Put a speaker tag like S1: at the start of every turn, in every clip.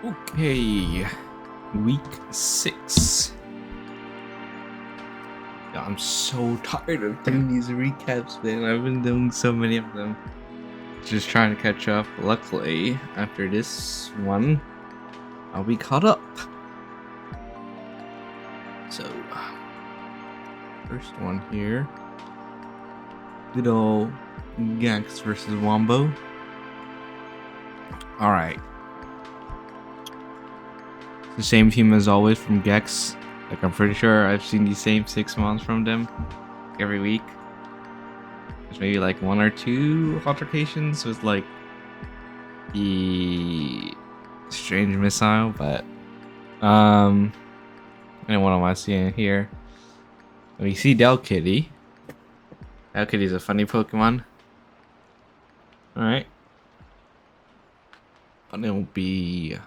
S1: Okay, week 6. Yeah, I'm so tired of doing these recaps, man. I've been doing so many of them. Just trying to catch up. Luckily, after this one, I'll be caught up. So, first one here. Good old Gax versus Wombo. Alright. The same team as always from Gex. Like, I'm pretty sure I've seen the same 6 mons from them every week. There's maybe like 1 or 2 altercations with like the strange missile, but and what am I seeing here? We see Delkitty. Delkitty's a funny Pokemon. Alright. And it'll be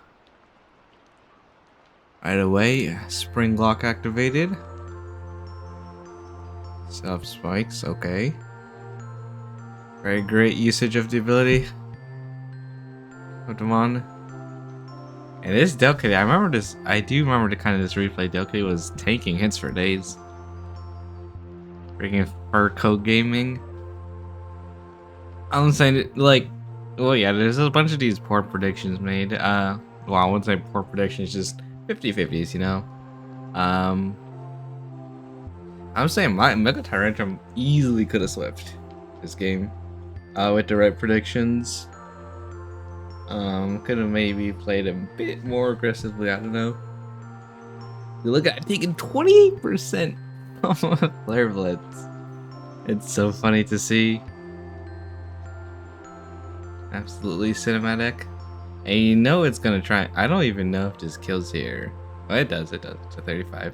S1: right away. Spring Lock activated. Self spikes, okay. Very great usage of the ability. Put them on. And this Delkitty, I do remember the kind of this replay. Delkitty was tanking hits for days. Freaking Fur Coat Gaming. I'm saying, like, well, yeah, there's a bunch of these poor predictions made. Well, I wouldn't say poor predictions, just 50-50s, you know? I'm saying my Mega Tyrantrum easily could have swept this game with the right predictions. Could have maybe played a bit more aggressively, I don't know. You look at taking 28% Flare Blitz. It's so funny to see. Absolutely cinematic. And you know it's gonna try. I don't even know if this kills here. Oh, it does. It's a 35.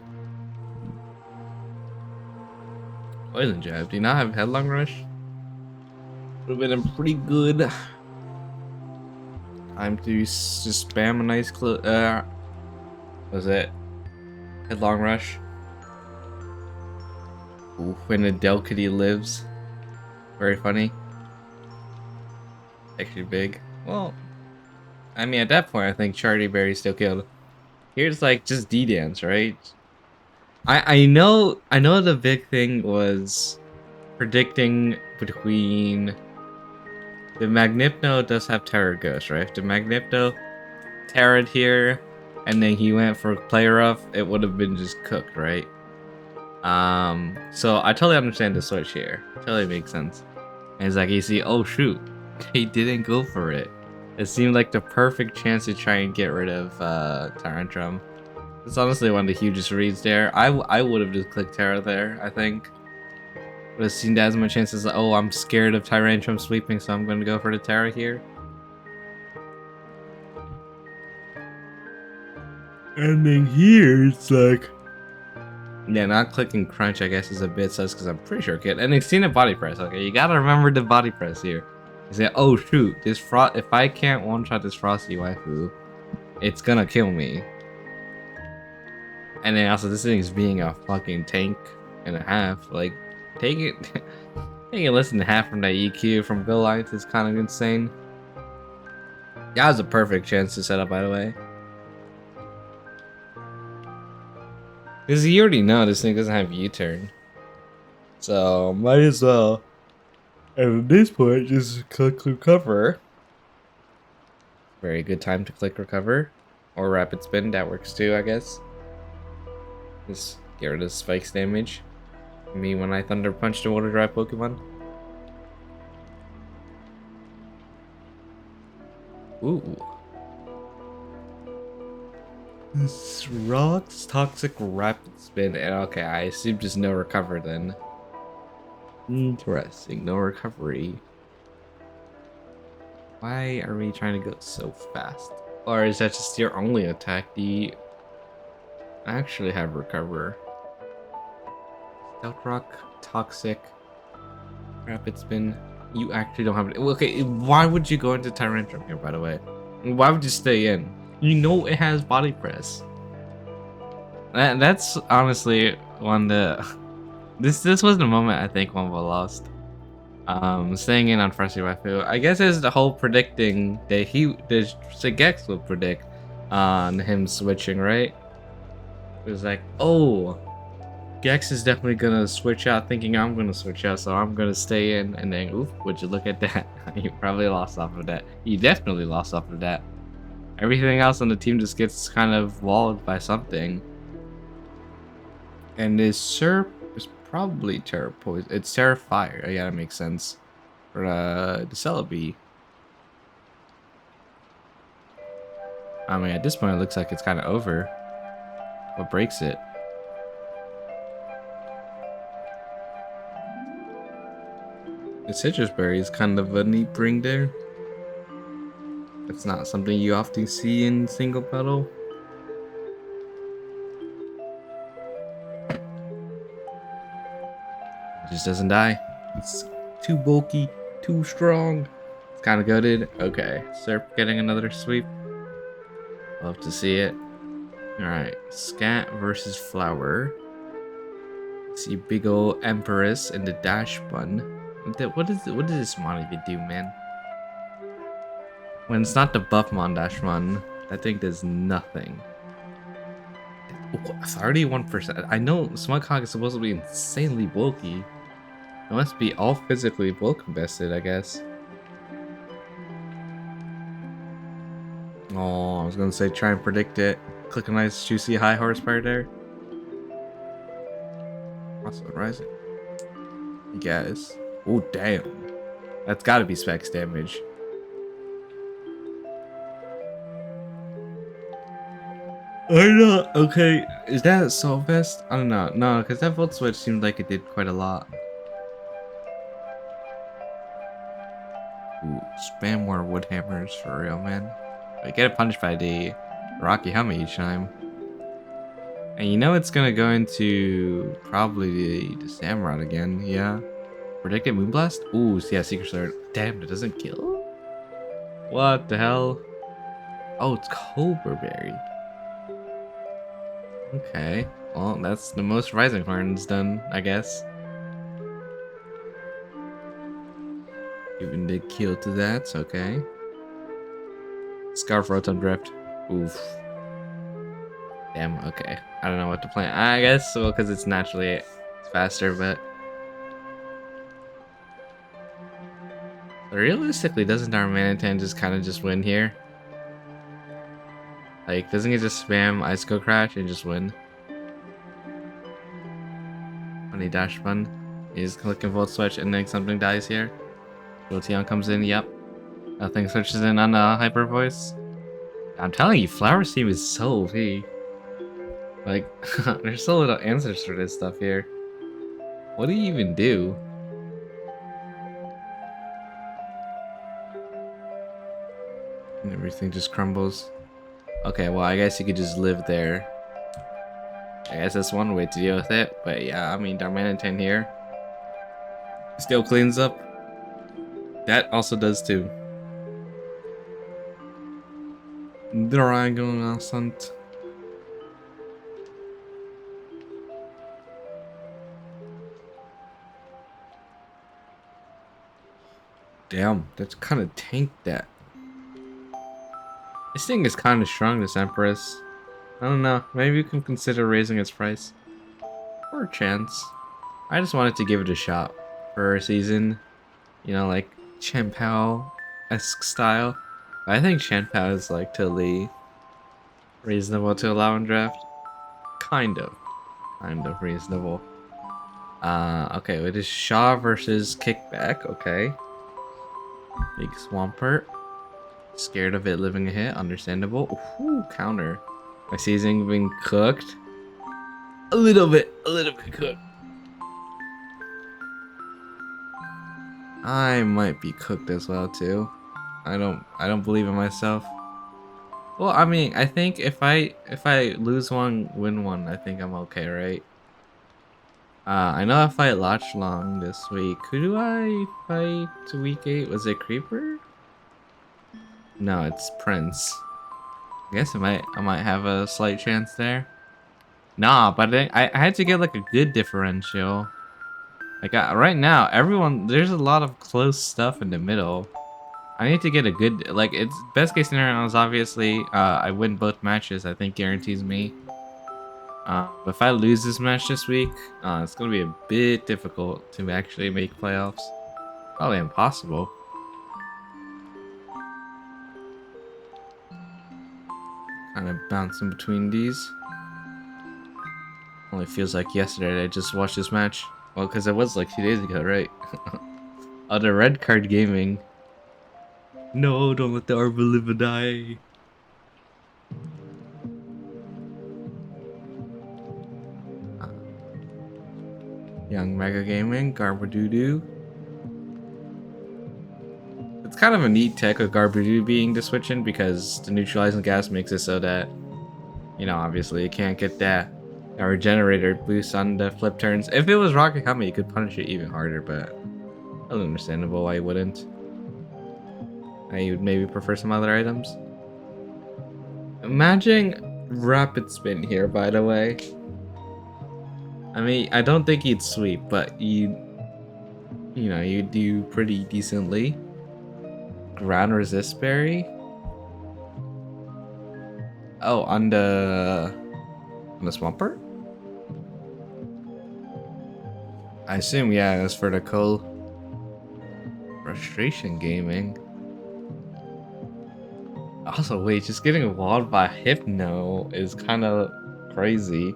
S1: Poison Jab. Do you not have Headlong Rush? Would have been pretty good. Time to just spam a nice was it Headlong Rush? Ooh, when a Delkitty lives. Very funny. Actually big. Well, I mean, at that point, I think Chardy Berry still killed. Here's like just D-Dance, right? I know the big thing was predicting between the Magnipno does have Terror Ghost, right? If the Magnipno Terra'd here and then he went for player off, it would have been just cooked, right? So I totally understand the switch here. Totally makes sense. And it's like you see, oh shoot, he didn't go for it. It seemed like the perfect chance to try and get rid of Tyrantrum. It's honestly one of the hugest reads there. I would have just clicked Terra there, I think. Would have seen that as my chances. Oh, I'm scared of Tyrantrum sweeping, so I'm going to go for the Terra here. And then here, it's like... yeah, not clicking Crunch, I guess, is a bit sus, because I'm pretty sure it can. And it's seen a body press. Okay, you gotta remember the body press here. You say, oh shoot, this if I can't one-shot this Frosty waifu, it's gonna kill me. And then also, this thing is being a fucking tank and a half. Like, taking less than half from that EQ from Go Lights is kind of insane. That was a perfect chance to set up, by the way. Because you already know this thing doesn't have U-turn. So, might as well, at this point, just click recover. Very good time to click recover. Or rapid spin, that works too, I guess. Just get rid of spikes damage. Me when I Thunder Punch the Water Drive Pokemon. Ooh. This rocks toxic rapid spin. And okay, I assume just no recover then. Interesting, no recovery. Why are we trying to go so fast? Or is that just your only attack? I actually have recover. Stealth Rock, Toxic, Rapid Spin. You actually don't have it. Okay, why would you go into Tyrantrum here, by the way? Why would you stay in? You know it has Body Press. That's honestly one that... This was the moment I think Wombo lost. Staying in on Frosty Waifu. I guess it's the whole predicting that the Gex will predict. on him switching, right? It was like, oh, Gex is definitely gonna switch out, thinking I'm gonna switch out, so I'm gonna stay in. And then, oof, would you look at that? You probably lost off of that. You definitely lost off of that. Everything else on the team just gets kind of walled by something. And this Serp is probably Terra Poison. It's Terra Fire. Yeah, that makes sense. For the Celebi. I mean, at this point, it looks like it's kind of over. What breaks it? The Citrus Berry is kind of a neat bring there. It's not something you often see in single petal. It just doesn't die. It's too bulky, too strong. It's kind of gutted. Okay, Serp getting another sweep. Love to see it. Alright, Scat versus Flower. See big ol' Empress and the Dash Bun. What does this mon even do, man? When it's not the Buffmon Dashmon, that thing does nothing. 31%. I know Smughog is supposed to be insanely bulky. It must be all physically bulk invested, I guess. Oh, I was gonna say try and predict it. Click a nice juicy high horsepower there. Also rising. You guys. Oh damn. That's gotta be specs damage. I know. Okay, is that Soul Vest? I don't know. No, because that Volt Switch seemed like it did quite a lot. Ooh, spam more wood hammers for real, man. I get punished by the Rocky Hummy each time. And you know it's gonna go into probably the Samurott again, yeah. Predicted Moonblast? Ooh, yeah, Secret Sword. Damn, it doesn't kill? What the hell? Oh, it's Cobra Berry. Okay. Well, that's the most Rising Horns done, I guess. Giving the kill to that, okay. Scarf Rotom Drift. Oof. Damn, okay. I don't know what to plan. I guess, well, because it's naturally faster, but... Realistically, doesn't our Manitan just kind of just win here? Like, doesn't he just spam Icicle Crash and just win? When he dash fun, he's clicking Volt Switch and then something dies here. Jolteon comes in, yep. Nothing switches in on Hyper Voice. I'm telling you, Flower's team is so OP. Like, there's so little answers for this stuff here. What do you even do? And everything just crumbles. Okay, well, I guess you could just live there. I guess that's one way to deal with it. But yeah, I mean, Darmanitan here still cleans up. That also does too. Dragon Ascent. Damn, that's kind of tanked that. This thing is kind of strong, this Empress. I don't know, maybe you can consider raising its price. Or a chance. I just wanted to give it a shot for a season. You know, like Champao-esque style. But I think Champao is like totally reasonable to allow in draft. Kind of reasonable. Okay, it is Shaw versus Kickback, okay. Big Swampert. Scared of it living a hit, understandable. Ooh, counter. My seasoning being cooked. A little bit cooked. I might be cooked as well too. I don't believe in myself. Well, I mean, I think if I lose one, win one, I think I'm okay, right? I know I fight Lochlong this week. Who do I fight to week 8? Was it Creeper? No, it's Prince. I guess I might have a slight chance there. Nah, but I had to get like a good differential. Like right now, there's a lot of close stuff in the middle. I need to get a good, like, it's best case scenario is obviously I win both matches. I think guarantees me. But if I lose this match this week, it's gonna be a bit difficult to actually make playoffs. Probably impossible. Kind of bouncing between these. Only feels like yesterday I just watched this match. Well, because it was like 2 days ago, right? Oh, the red card gaming. No, don't let the Arbor live or die. Uh, Young Mega Gaming, Garbadoodoo. It's kind of a neat tech with Garbadoodoo being the switch in because the neutralizing gas makes it so that, you know, obviously it can't get that regenerator boost on the flip turns. If it was Rocket Kami, you could punish it even harder, but that's understandable why you wouldn't. And you would maybe prefer some other items. Imagine Rapid Spin here, by the way. I mean, I don't think he'd sweep, but you know, you do pretty decently. Ground Resist Berry? Oh, on the Swampert? I assume, yeah, it's for the coal. Frustration Gaming. Also, wait, just getting walled by Hypno is kind of crazy.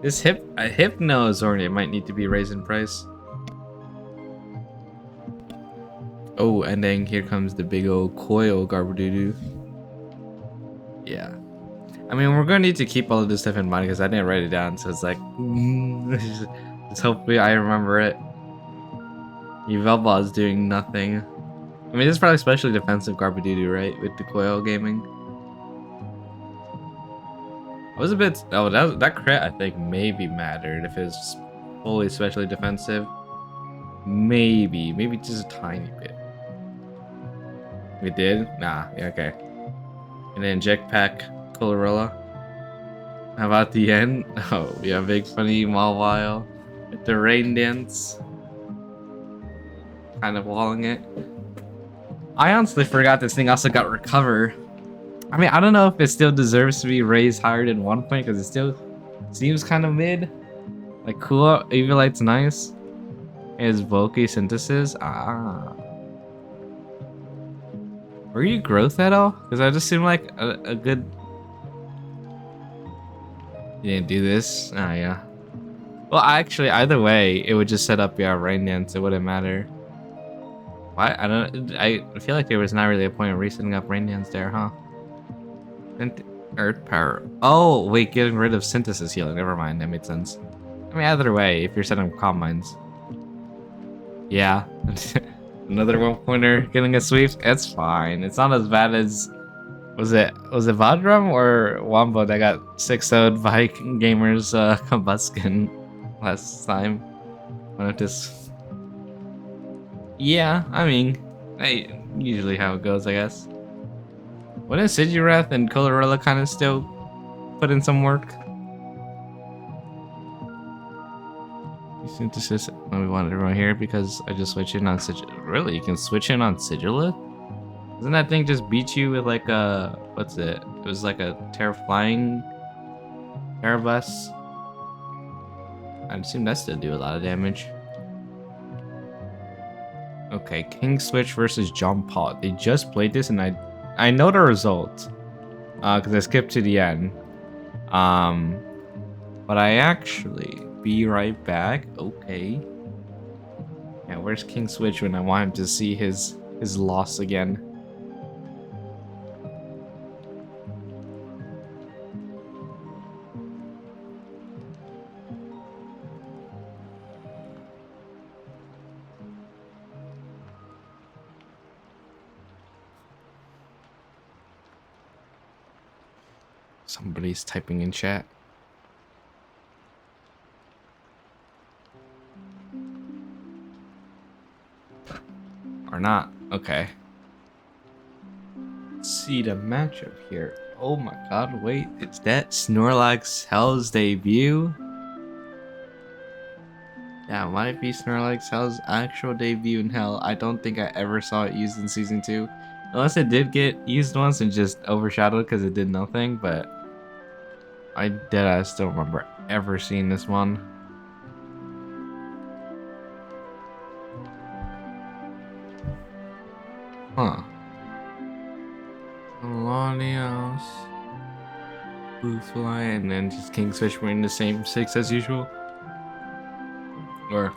S1: This Hypno Zornia might need to be raised in price. Oh, and then here comes the big old coil Garbadoodoo. Yeah. I mean, we're gonna need to keep all of this stuff in mind because I didn't write it down, so it's like, just hopefully I remember it. Yvelba is doing nothing. I mean, this is probably especially defensive Garbadoodoo, right? With the coil gaming. I was a bit. Oh, that crit I think maybe mattered if it was fully especially defensive. Maybe just a tiny bit. It did? Nah, yeah, okay. And then Jetpack, Colorilla. How about the end? Oh, yeah, big funny Mawile with the rain dance. Kind of walling it. I honestly forgot this thing also got recover. I mean, I don't know if it still deserves to be raised higher than 1 point because it still seems kind of mid. Like, cool, Evilite's nice. Is Volky Synthesis? Ah. Were you growth at all? Because I just seem like a good... You didn't do this? Ah, yeah. Well, actually, either way, it would just set up, yeah, Rain Dance. It wouldn't matter. Why? I feel like there was not really a point of resetting up Rain Dance there, huh? Earth Power. Oh, wait, getting rid of Synthesis healing. Never mind, that made sense. I mean, either way, if you're setting up Calm Minds. Yeah. Another 1-pointer getting a sweep. It's fine. It's not as bad as was it Vadrum or Wombo that got 6-0'd by Gamers Combustion last time? One of this. Yeah, I mean, usually how it goes, I guess. Wouldn't Sigirath and Colorella kind of still put in some work? Synthesis. Oh, we wanted to run here because I just switched in on Sigil. Really? You can switch in on Sigilith? Doesn't that thing just beat you with like a... What's it? It was like a Flying Terrabus. I'd assume that still do a lot of damage. Okay, King Switch versus John Pot. They just played this and I know the result. Because I skipped to the end. But I actually... Be right back. Okay. Yeah, where's King Switch when I want him to see his loss again? Somebody's typing in chat. Or not. Okay. Let's see the matchup here. Oh my god, wait. Is that Snorlax Hell's debut? Yeah, might be Snorlax Hell's actual debut in Hell. I don't think I ever saw it used in Season 2. Unless it did get used once and just overshadowed because it did nothing, but I deadass don't remember ever seeing this one. Huh. Lanios, Boofly, and then just Kingfish wearing the same 6 as usual. Or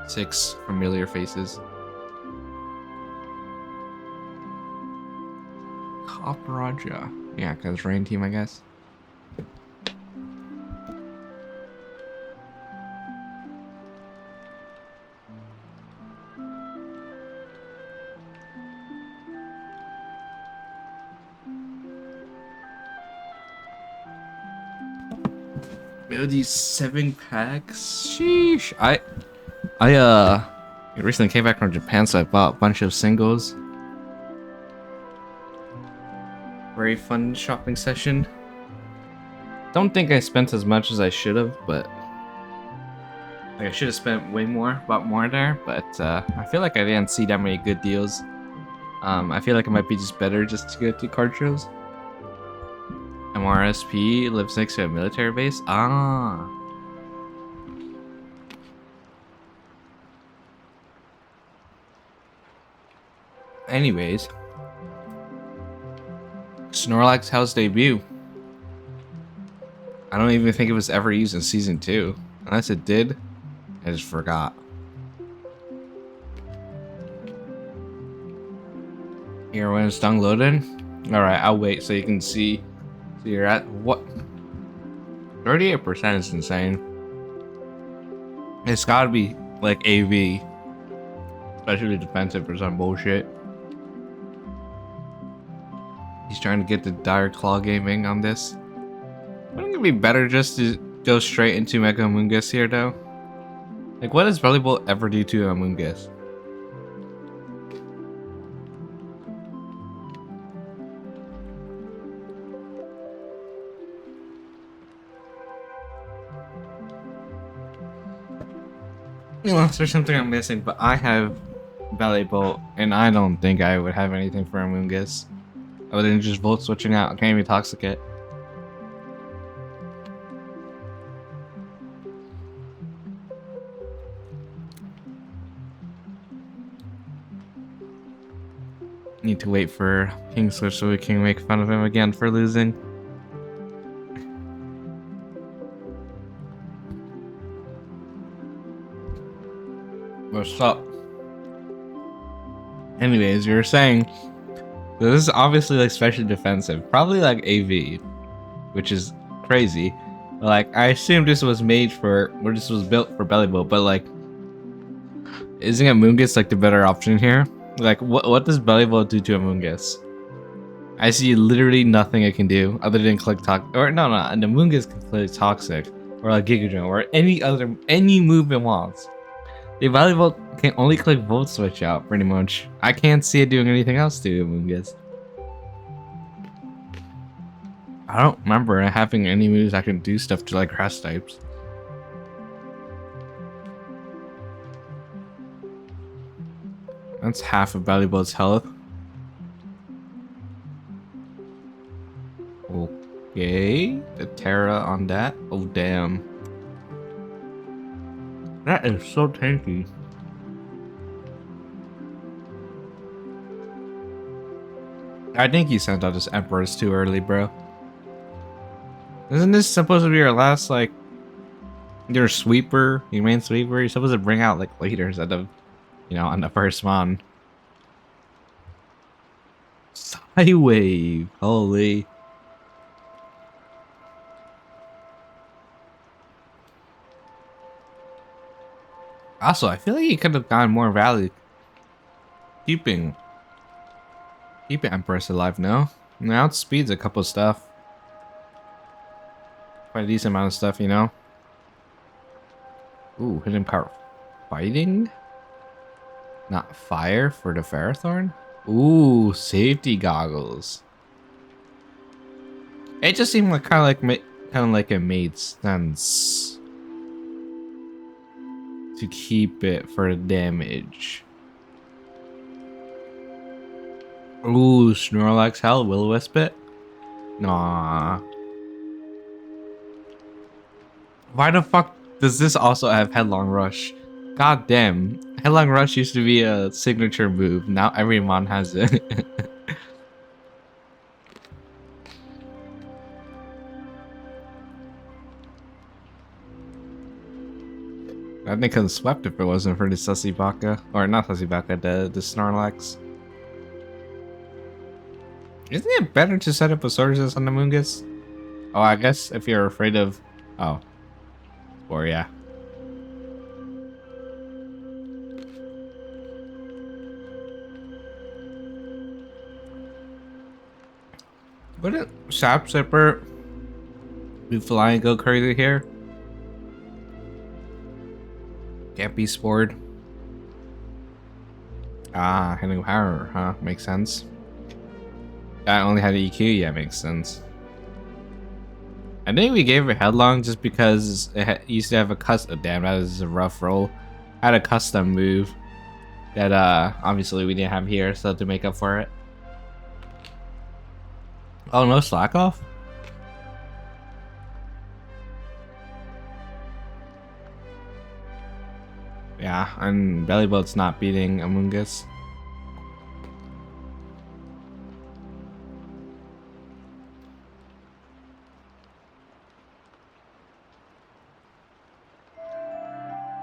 S1: 6 familiar faces. Copraja. Yeah, because Rain Team, I guess. These 7 packs. Sheesh. I recently came back from Japan, so I bought a bunch of singles. Very fun shopping session. Don't think I spent as much as I should have, but like I should have spent way more, bought more there. But I feel like I didn't see that many good deals. I feel like it might be just better just to go to card shows. MRSP lives next to a military base. Ah. Anyways, Snorlax Hell's debut. I don't even think it was ever used in Season 2. Unless it did, I just forgot. Here, when it's done loading. Alright, I'll wait so you can see. So you're at what? 38% is insane. It's gotta be like AV. Especially defensive or some bullshit. He's trying to get the Dire Claw gaming on this. Wouldn't it be better just to go straight into Mega Amoonguss here though? Like, what does Volleyball ever do to Amoonguss? Unless there's something I'm missing, but I have Volleyball, and I don't think I would have anything for Amoonguss. Other than just Volt switching out. I can't even Toxicate. Need to wait for King Switch so we can make fun of him again for losing. What's up? Anyways, you were saying this is obviously like specially defensive, probably like AV, which is crazy. Like, I assume this was made for, or this was built for Bellyboat, but like, isn't Amoonguss like the better option here? Like, what does Bellyboat do to Amoonguss? I see literally nothing it can do other than click toxic, or no, and Amoonguss can click toxic, or like Giga Drain, or any move it wants. The Volleyball can only click Volt Switch out, pretty much. I can't see it doing anything else to Amoonguss. I don't remember having any moves that can do stuff to like grass types. That's half of Volleyball's health. Okay, the Terra on that. Oh damn. That is so tanky. I think you sent out this Empress too early, bro. Isn't this supposed to be your last, like, your sweeper, your main sweeper? You're supposed to bring out, like, later instead of, you know, on the first one. Sidewave. Holy. Also, I feel like you could have gotten more value keeping Empress alive, no? Now it speeds a couple stuff. Quite a decent amount of stuff, you know? Ooh, hidden power. Fighting? Not fire for the Ferrothorn? Ooh, safety goggles. It just seemed like kind of like it made sense. to keep it for the damage. Ooh, Snorlax Hell, Will-O-Wisp it? Nah. Why the fuck does this also have Headlong Rush? God damn. Headlong Rush used to be a signature move. Now every mon has it. I think I could have swept if it wasn't for the Sussy Baka. Or not Sussy Baka, the Snorlax. Isn't it better to set up a Swords on the Moongus? Oh, I guess if you're afraid of... Oh. Or yeah. Wouldn't Sap Zipper be fly and go crazy here? Can't be spored. Ah, hitting power, huh? Makes sense. I only had EQ, yeah, makes sense. I think we gave it Headlong just because it used to have a custom. Damn, that is a rough roll. Had a custom move that obviously we didn't have here, so to make up for it. Oh, no slack off? Yeah, and Bellyboat's not beating Amoongus.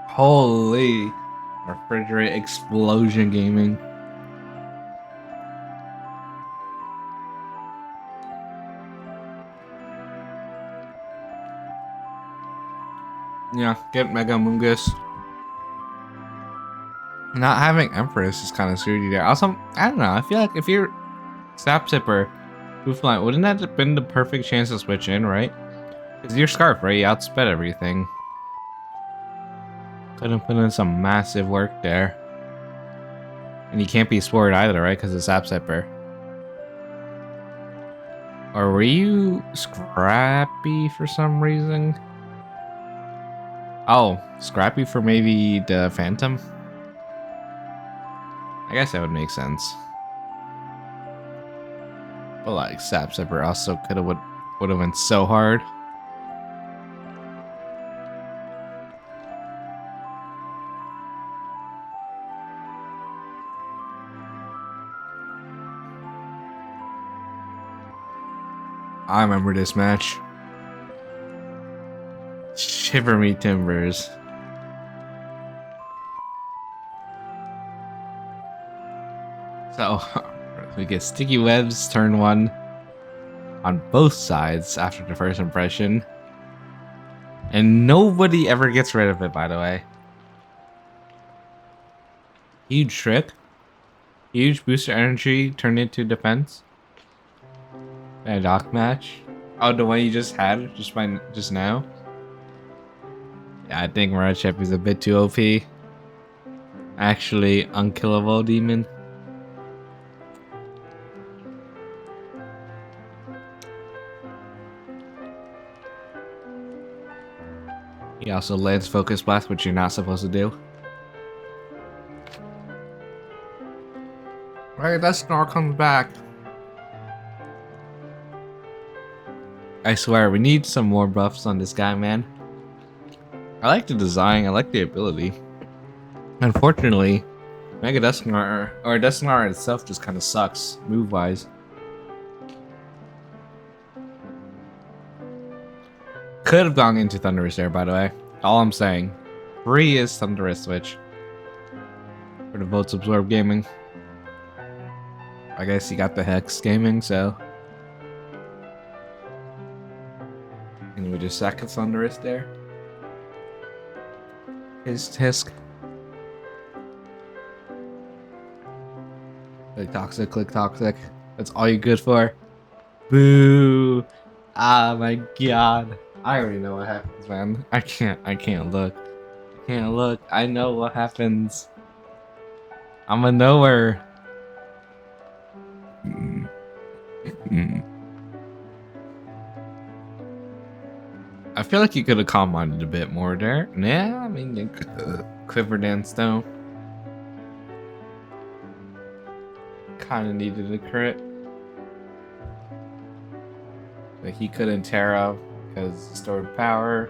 S1: Holy refrigerate explosion gaming. Yeah, get Mega Amoongus. Not having Empress is kind of screwed you there. Also, I don't know. I feel like if you're Sap Zipper, Boofline, wouldn't that have been the perfect chance to switch in, right? Because you're Scarf, right? You outsped everything. Couldn't put in some massive work there. And you can't be Sword either, right? Because it's Sap Zipper. Or were you Scrappy for some reason? Oh, Scrappy for maybe the Phantom? I guess that would make sense. But like Sap Zipper also could have would have went so hard. I remember this match. Shiver me timbers. So we get sticky webs turn 1 on both sides after the first impression. And nobody ever gets rid of it, by the way. Huge trick. Huge booster energy turned into defense. And a dock match. Oh, the one you just had just now? Yeah, I think Murachep is a bit too OP. Actually, unkillable demon. He also lands Focus Blast, which you're not supposed to do. Right, that Snarl comes back. I swear, we need some more buffs on this guy, man. I like the design, I like the ability. Unfortunately, Mega Dusknar, or Dusknar itself just kind of sucks, move-wise. Could have gone into Thunderous there, by the way. All I'm saying. Free is Thunderous Switch. For the Votes Absorb Gaming. I guess you got the Hex Gaming, so. And we just sack a Thunderous there. Hisk. Click Toxic. That's all you're good for. Boo! Ah, my god. I already know what happens, man. I can't look. I can't look. I know what happens. I'm a knower. I feel like you could have compounded a bit more there. Yeah, I mean, Quiver Dance though. Kind of needed a crit. But he couldn't Terra because stored power.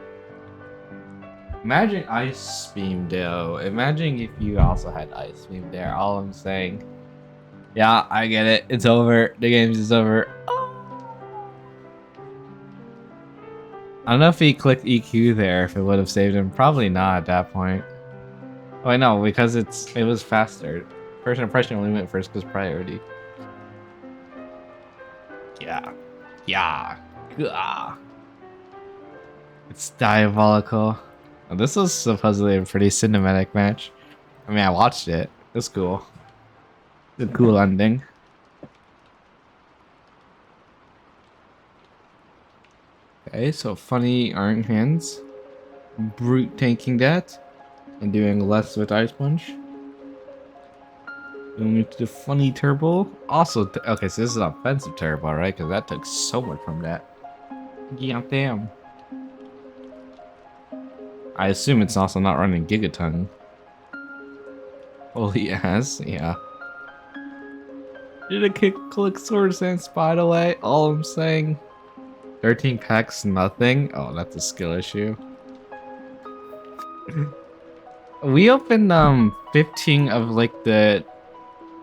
S1: Imagine Ice Beam though. Imagine if you also had Ice Beam there. All I'm saying. Yeah, I get it. It's over. The game's just over. I don't know if he clicked EQ there, if it would have saved him. Probably not at that point. Oh, I know, because it was faster. First impression only went first because priority. Yeah. Yeah. Gah. It's diabolical. Well, this was supposedly a pretty cinematic match. I mean, I watched it. It was cool. It's a cool ending. Okay, so funny Iron Hands. Brute tanking that. And doing less with Ice Punch. Going into the funny turbo. Also, okay, so this is an offensive turbo, right? Because that took so much from that. Yeah, damn. I assume it's also not running Gigaton. Well, he has, yeah. Did a click Swords and Spot away? All I'm saying. 13 packs, nothing. Oh, that's a skill issue. We opened 15 of like the,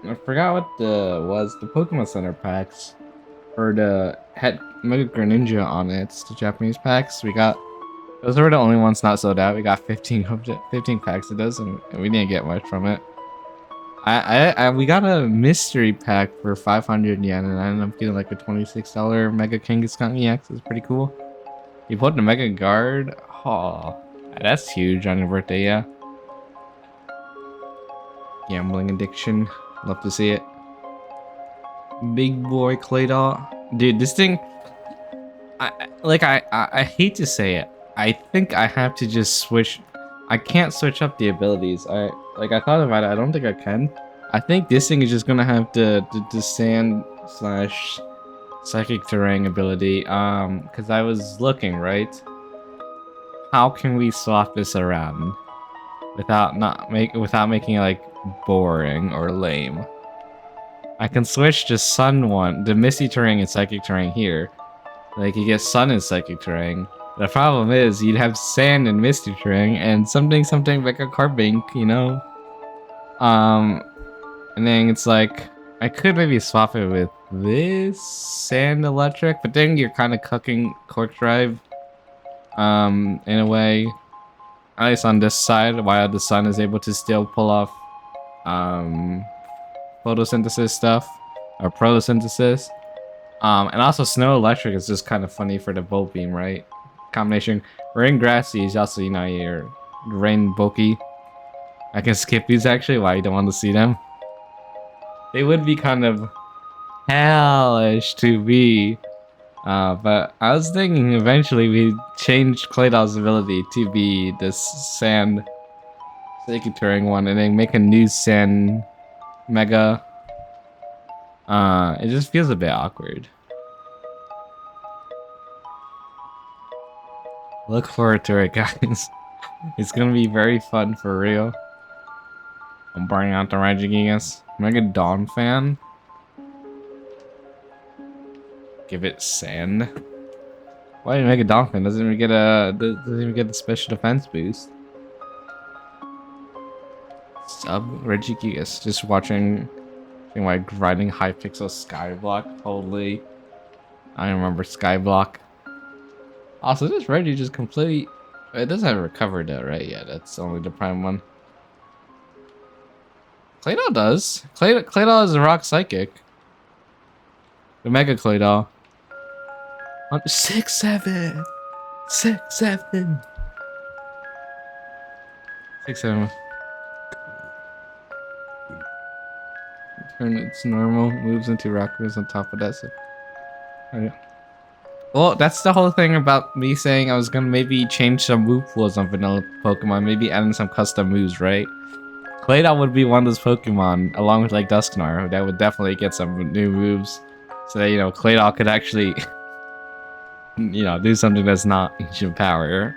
S1: I forgot what the Pokemon Center packs, or the had Mega Greninja on it. The Japanese packs we got. Those were the only ones not sold out. We got 15 packs of those, and we didn't get much from it. We got a mystery pack for 500 yen, and I ended up getting like a $26 Mega Kangaskhan EX. It's pretty cool. You put the Mega Guard. Oh, that's huge on your birthday, yeah. Gambling addiction. Love to see it. Big boy Claydol. Dude, this thing. I hate to say it. I think I have to just switch. I can't switch up the abilities. I thought about it. I don't think I can. I think this thing is just gonna have the sand / psychic terrain ability. Because I was looking, right. How can we swap this around without making it like boring or lame? I can switch the sun one, the misty terrain and psychic terrain here. Like you get sun and psychic terrain. The problem is you'd have sand and misty terrain and something like a carbink, you know? And then it's like I could maybe swap it with this sand electric, but then you're kind of cooking Cork Drive in a way. At least on this side, while the sun is able to still pull off photosynthesis stuff or photosynthesis. And also snow electric is just kind of funny for the bolt beam, right? Combination rain grassy is also, you know, your rain bulky. I can skip these actually. Why you don't want to see them? They would be kind of hellish to be. But I was thinking eventually we change Claydol's ability to be this sand psychic terrain one and then make a new sand mega. It just feels a bit awkward. Look forward to it, guys. It's gonna be very fun for real. I'm burning out the Regigigas. Mega Dawn fan. Give it sand. Why did Mega Dawn fan? Doesn't even get the special defense boost. Sub Regigigas. Just watching like riding Hypixel Skyblock. Holy. I remember Skyblock. Also, this Reggie just completely... It doesn't have recovered though, right? Yeah, that's only the prime one. Claydol does. Claydol is a rock psychic. The Mega Claydol. 6-7. 6-7. 6-7. Turn its normal moves into rock moves on top of that. So. Okay. Well, that's the whole thing about me saying I was gonna maybe change some move pools on vanilla Pokemon, maybe adding some custom moves, right? Claydol would be one of those Pokemon, along with like Dusknar, that would definitely get some new moves, so that, you know, Claydol could actually do something that's not ancient power.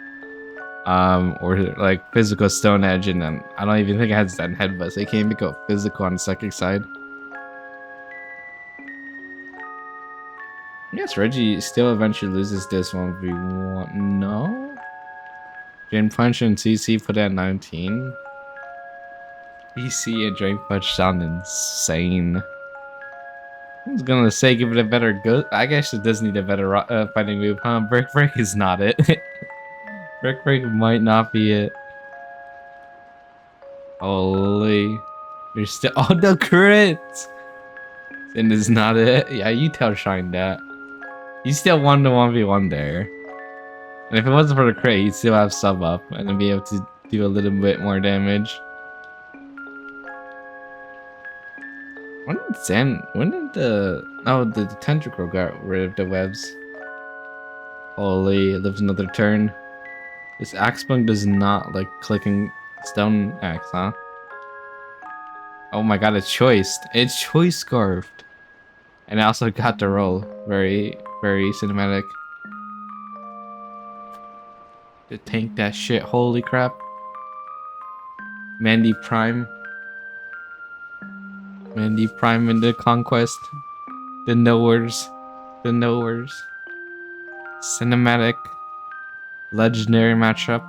S1: Or like physical Stone Edge, and then I don't even think it has that headbutt, so it can't even go physical on the psychic side. I guess Reggie still eventually loses this 1v1. No? Drain Punch and CC put at 19. PC and Drain Punch sound insane. I was gonna say give it a better go. I guess it does need a better fighting move, huh? Brick Break is not it. Brick Break might not be it. Holy. There's still. Oh, no crit! And is not it. Yeah, you tell Shine that. You still won the 1v1 there. And if it wasn't for the crit, you'd still have sub up and then be able to do a little bit more damage. When did the tentacle got rid of the webs? Holy, it lives another turn. This axe bug does not like clicking stone axe, huh? Oh my god, it's choiced. It's choice scarfed. And I also got the roll. Very, very cinematic. To tank that shit, holy crap. Mandy Prime. Mandy Prime in the conquest. The knowers. The knowers. Cinematic. Legendary matchup.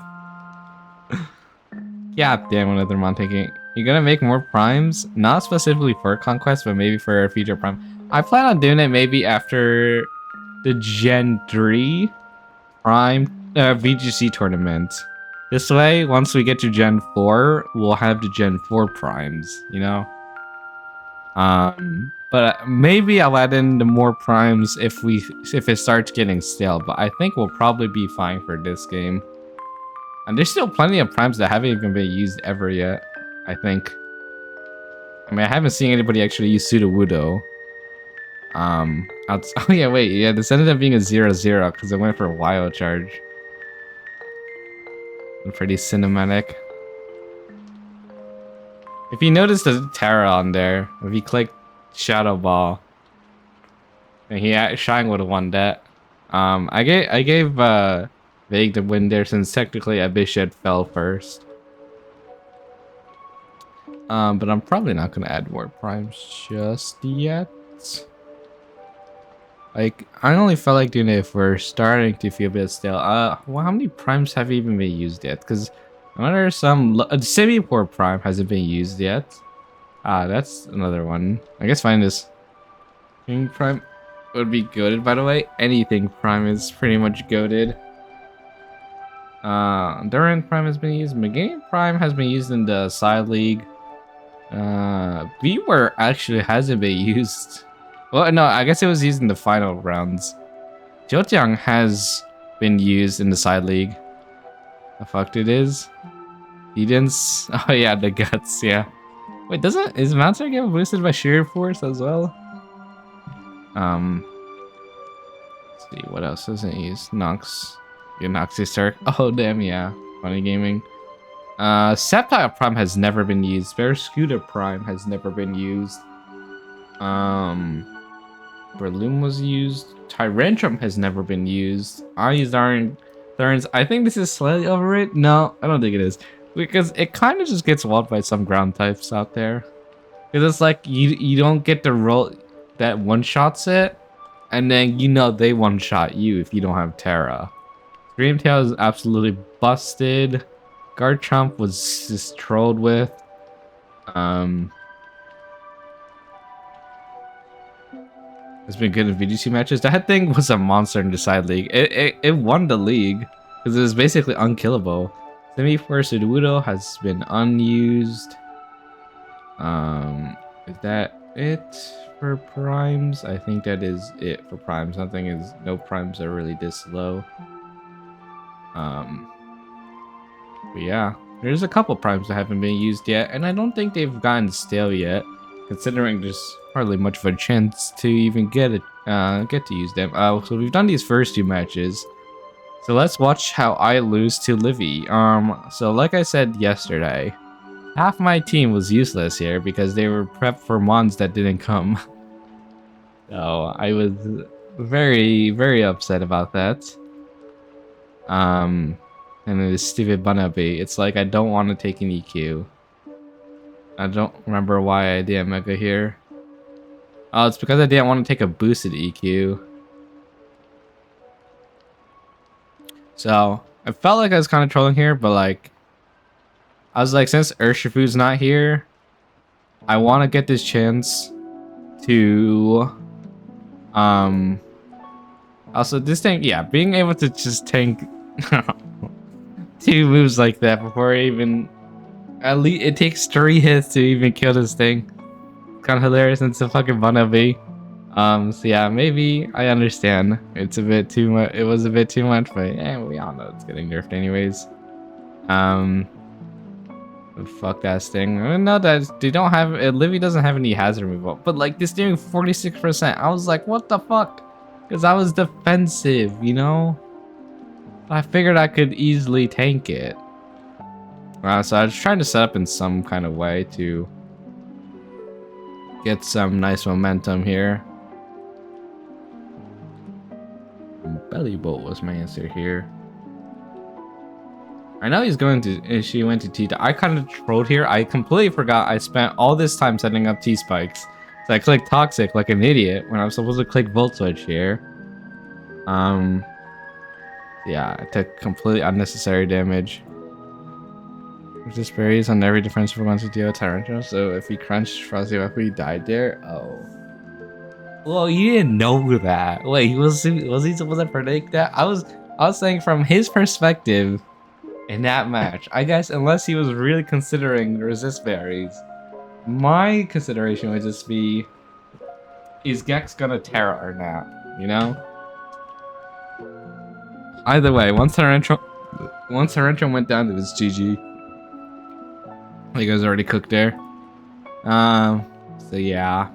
S1: God damn, another mon taking. You're gonna make more primes? Not specifically for conquest, but maybe for a future prime. I plan on doing it maybe after the Gen 3 prime VGC tournament. This way, once we get to Gen 4, we'll have the Gen 4 primes, you know? But maybe I'll add in the more primes if it starts getting stale, but I think we'll probably be fine for this game. And there's still plenty of primes that haven't even been used ever yet, I think. I mean, I haven't seen anybody actually use Sudowoodo. Oh yeah, wait, yeah, this ended up being a 0-0 because it went for a wild charge. And pretty cinematic. If you notice the Terra on there, if you click Shadow Ball, and Shine would have won that. I gave Vague the win there since technically Abishad fell first. But I'm probably not gonna add more primes just yet. Like, I only felt like doing it if we're starting to feel a bit stale. Well, how many primes have even been used yet? Because I know there's some semi-poor prime hasn't been used yet. That's another one. I guess find this King Prime would be goated, by the way. Anything Prime is pretty much goated. Durant Prime has been used. Meganium Prime has been used in the side league. Beware actually hasn't been used. Well, no, I guess it was used in the final rounds. Jotiang has been used in the side league. The fuck it is? Edens? Oh yeah, the guts, yeah. Wait, is Mountain get boosted by sheer force as well? Let's see, what else doesn't use? Nox. Yeah, Noxy Stark. Oh damn, yeah. Funny gaming. Septile Prime has never been used. Barracuda Prime has never been used. Breloom was used. Tyrantrum has never been used. I used Tharns. I think this is slightly overrated. No, I don't think it is. Because it kind of just gets walled by some ground types out there. Because it's like you don't get to roll that one-shots it. And then they one-shot you if you don't have Terra. Screamtail is absolutely busted. Garchomp was just trolled with. It's been good in VGC matches. That thing was a monster in the side league. It won the league because it was basically unkillable. Semi-Force Sudowoodo has been unused. Is that it for primes? I think that is it for primes. No primes are really this low. But yeah, there's a couple primes that haven't been used yet, and I don't think they've gotten stale yet, considering there's hardly much of a chance to even get to use them. So we've done these first two matches. So let's watch how I lose to Livy. So like I said yesterday, half my team was useless here because they were prepped for mons that didn't come. So I was very, very upset about that. And this stupid Bunnelby. It's like I don't want to take an EQ. I don't remember why I did Emolga here. Oh, it's because I didn't want to take a boosted EQ. So I felt like I was kind of trolling here, but like I was like, since Urshifu's not here, I want to get this chance to also this thing, yeah, being able to just tank 2 moves like that before even at least it takes 3 hits to even kill this thing. It's kind of hilarious, and it's a fucking Bunnelby. So yeah, maybe I understand. It's a bit too much. It was a bit too much, but yeah, we all know it's getting nerfed anyways. Fuck that thing. I know that they don't have. Livy doesn't have any hazard removal, but like this doing 46%. I was like, what the fuck? Because I was defensive, you know. I figured I could easily tank it. So I was trying to set up in some kind of way to get some nice momentum here. Belly bolt was my answer here. I know he's going to. She went to T. I kind of trolled here. I completely forgot I spent all this time setting up T spikes. So I clicked toxic like an idiot when I was supposed to click volt switch here. Yeah, I took completely unnecessary damage. Just berries on every defensive one to deal Tyrantro. So if he crunched Frosty if he died there, oh. Well, you didn't know that. Wait, was he supposed to predict that? I was saying from his perspective in that match. I guess unless he was really considering resist berries, my consideration would just be, is Gex gonna Terra or not? You know? Either way, once Tyrantro went down, it was GG. You guys already cooked there. So yeah.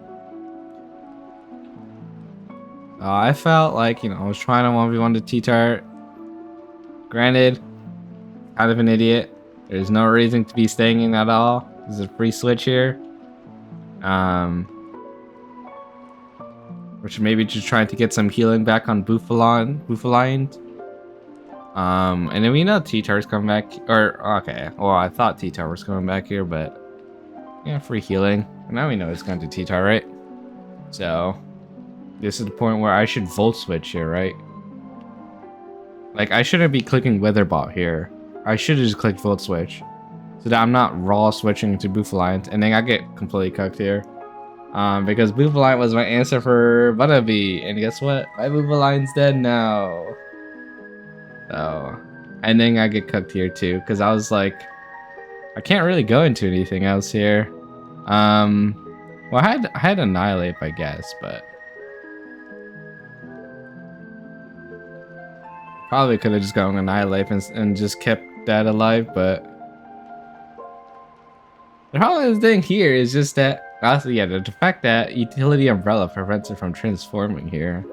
S1: I felt like, you know, I was trying to 1v1 the T-Tart. Granted, kind of an idiot. There's no reason to be staying in at all. This is a free switch here. Which maybe just trying to get some healing back on Buffaline. And then we know T-Tar's coming back. Or, okay. Well, I thought T-Tar was coming back here, but yeah, free healing. Now we know it's going to T-Tar, right? So, this is the point where I should volt switch here, right? Like, I shouldn't be clicking Witherbot here. I should have just clicked volt switch. So that I'm not raw switching to Buffaline, and then I get completely cooked here. Because Buffaline was my answer for Bunnelby, and guess what? My Buffaline's dead now. So, and then I get cooked here too, because I was like, I can't really go into anything else here. Well, I had Annihilate, I guess, but probably could have just gone Annihilate and just kept that alive, but the problem thing here is just that, also, yeah, the fact that Utility Umbrella prevents it from transforming here.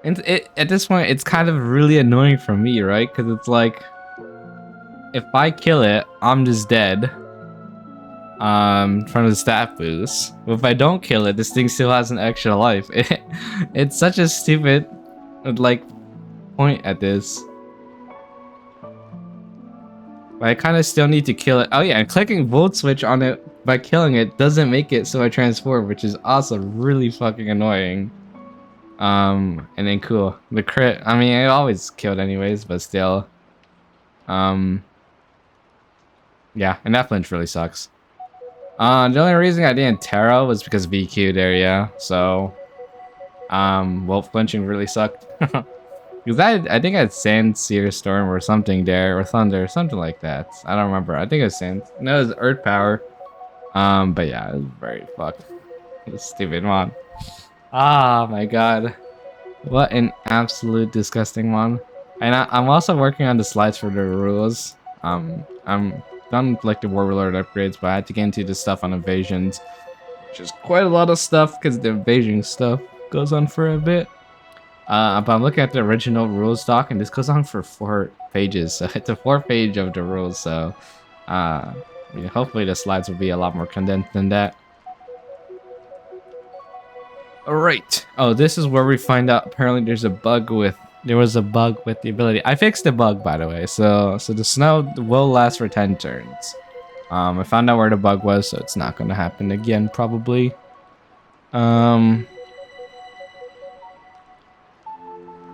S1: And at this point, it's kind of really annoying for me, right? Because it's like, if I kill it, I'm just dead. From the stat boost. But if I don't kill it, this thing still has an extra life. It's such a stupid, like, point at this. But I kind of still need to kill it. Oh yeah, and clicking Volt Switch on it by killing it doesn't make it so I transform, which is also really fucking annoying. And then cool. The crit, I mean, I always killed anyways, but still. Yeah, and that flinch really sucks. The only reason I didn't Terra was because VQ there, yeah. So, well, flinching really sucked. Because I think I had Sand, Seer, Storm, or something there, or Thunder, something like that. I don't remember. I think it was Sand. No, it was Earth Power. But yeah, it was very fucked. It was stupid one. Ah, my god. What an absolute disgusting one. And I'm also working on the slides for the rules. I'm done with, like, the Warlord upgrades, but I had to get into the stuff on evasions. Which is quite a lot of stuff, because the evasion stuff goes on for a bit. But I'm looking at the original rules doc, and this goes on for 4 pages. So it's a 4th page of the rules, so hopefully the slides will be a lot more condensed than that. Alright. Oh, this is where we find out apparently there was a bug with the ability. I fixed the bug, by the way, so the snow will last for 10 turns. I found out where the bug was, so it's not gonna happen again, probably.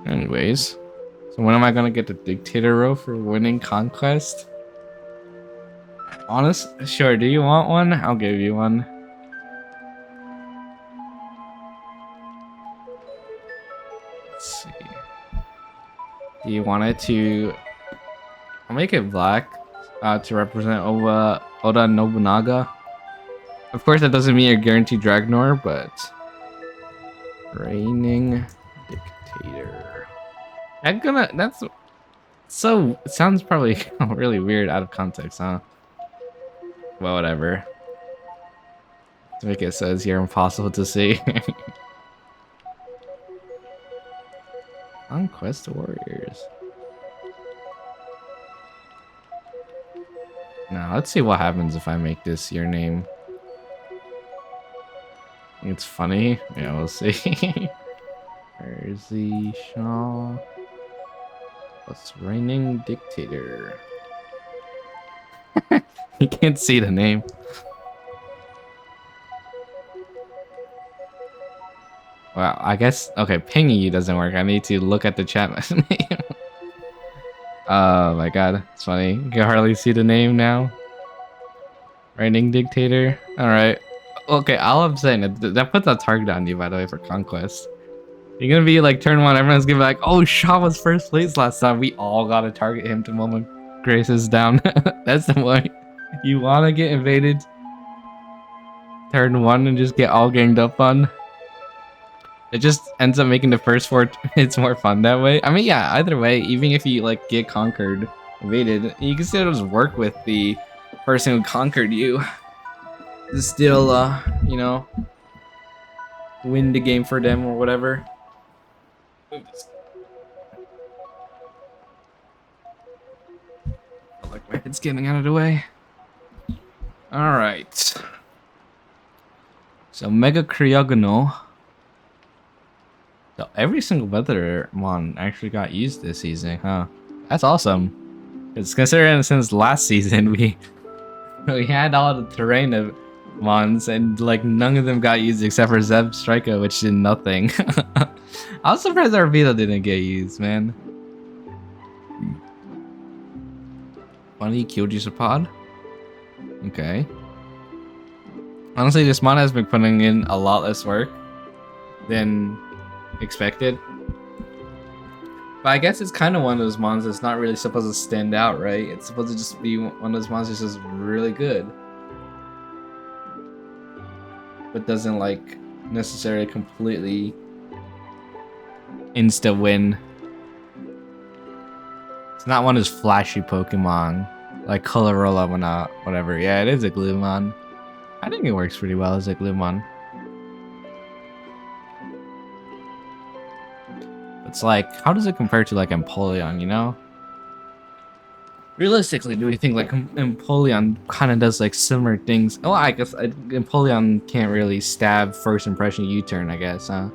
S1: Anyways. So when am I gonna get the dictator row for winning conquest? Honest? Sure, do you want one? I'll give you one. Let's see. Do you want it to... I'll make it black to represent Oda Nobunaga. Of course, that doesn't mean you're guaranteed Dragnor, but... Reigning Dictator. That's... So, it sounds probably really weird out of context, huh? Well, whatever. Like it says here, impossible to see. Conquest Warriors. Now, let's see what happens if I make this your name. It's funny. Yeah, we'll see. Jersey Shaw. What's reigning dictator? You can't see the name. Well, I guess, okay, pinging you doesn't work. I need to look at the chat name. Oh my god, it's funny. You can hardly see the name now. Reigning dictator. Alright. Okay, all I'm saying, that puts a target on you, by the way, for conquest. You're gonna be like turn 1, everyone's gonna be like, oh, Shaw was first place last time. We all gotta target him to moment Grace is down. That's the point. You wanna get invaded turn 1 and just get all ganged up on? It just ends up making the first 4 it's more fun that way. I mean, yeah, either way, even if you like get conquered, invaded, you can still just work with the person who conquered you to still, you know, win the game for them or whatever. Oops. I like my head's getting out of the way. Alright. So, Mega Kryogono. So every single weather mon actually got used this season, huh? That's awesome. It's considering since last season we had all the terrain of mons and like none of them got used except for Zeb Striker, which did nothing. I was surprised our Vita didn't get used, man. Funny Kyojisapod. Okay. Honestly, this mon has been putting in a lot less work than expected. But I guess it's kind of one of those mons that's not really supposed to stand out, right? It's supposed to just be one of those mons that's just really good. But doesn't like necessarily completely insta win. It's not one of those flashy Pokemon like Colorola when whatever. Yeah, it is a Gloomon. I think it works pretty well as a Gloomon. It's like, how does it compare to like Empoleon, you know? Realistically, do we think like Empoleon kind of does like similar things? Oh, I guess Empoleon can't really stab first impression U-turn, I guess, huh?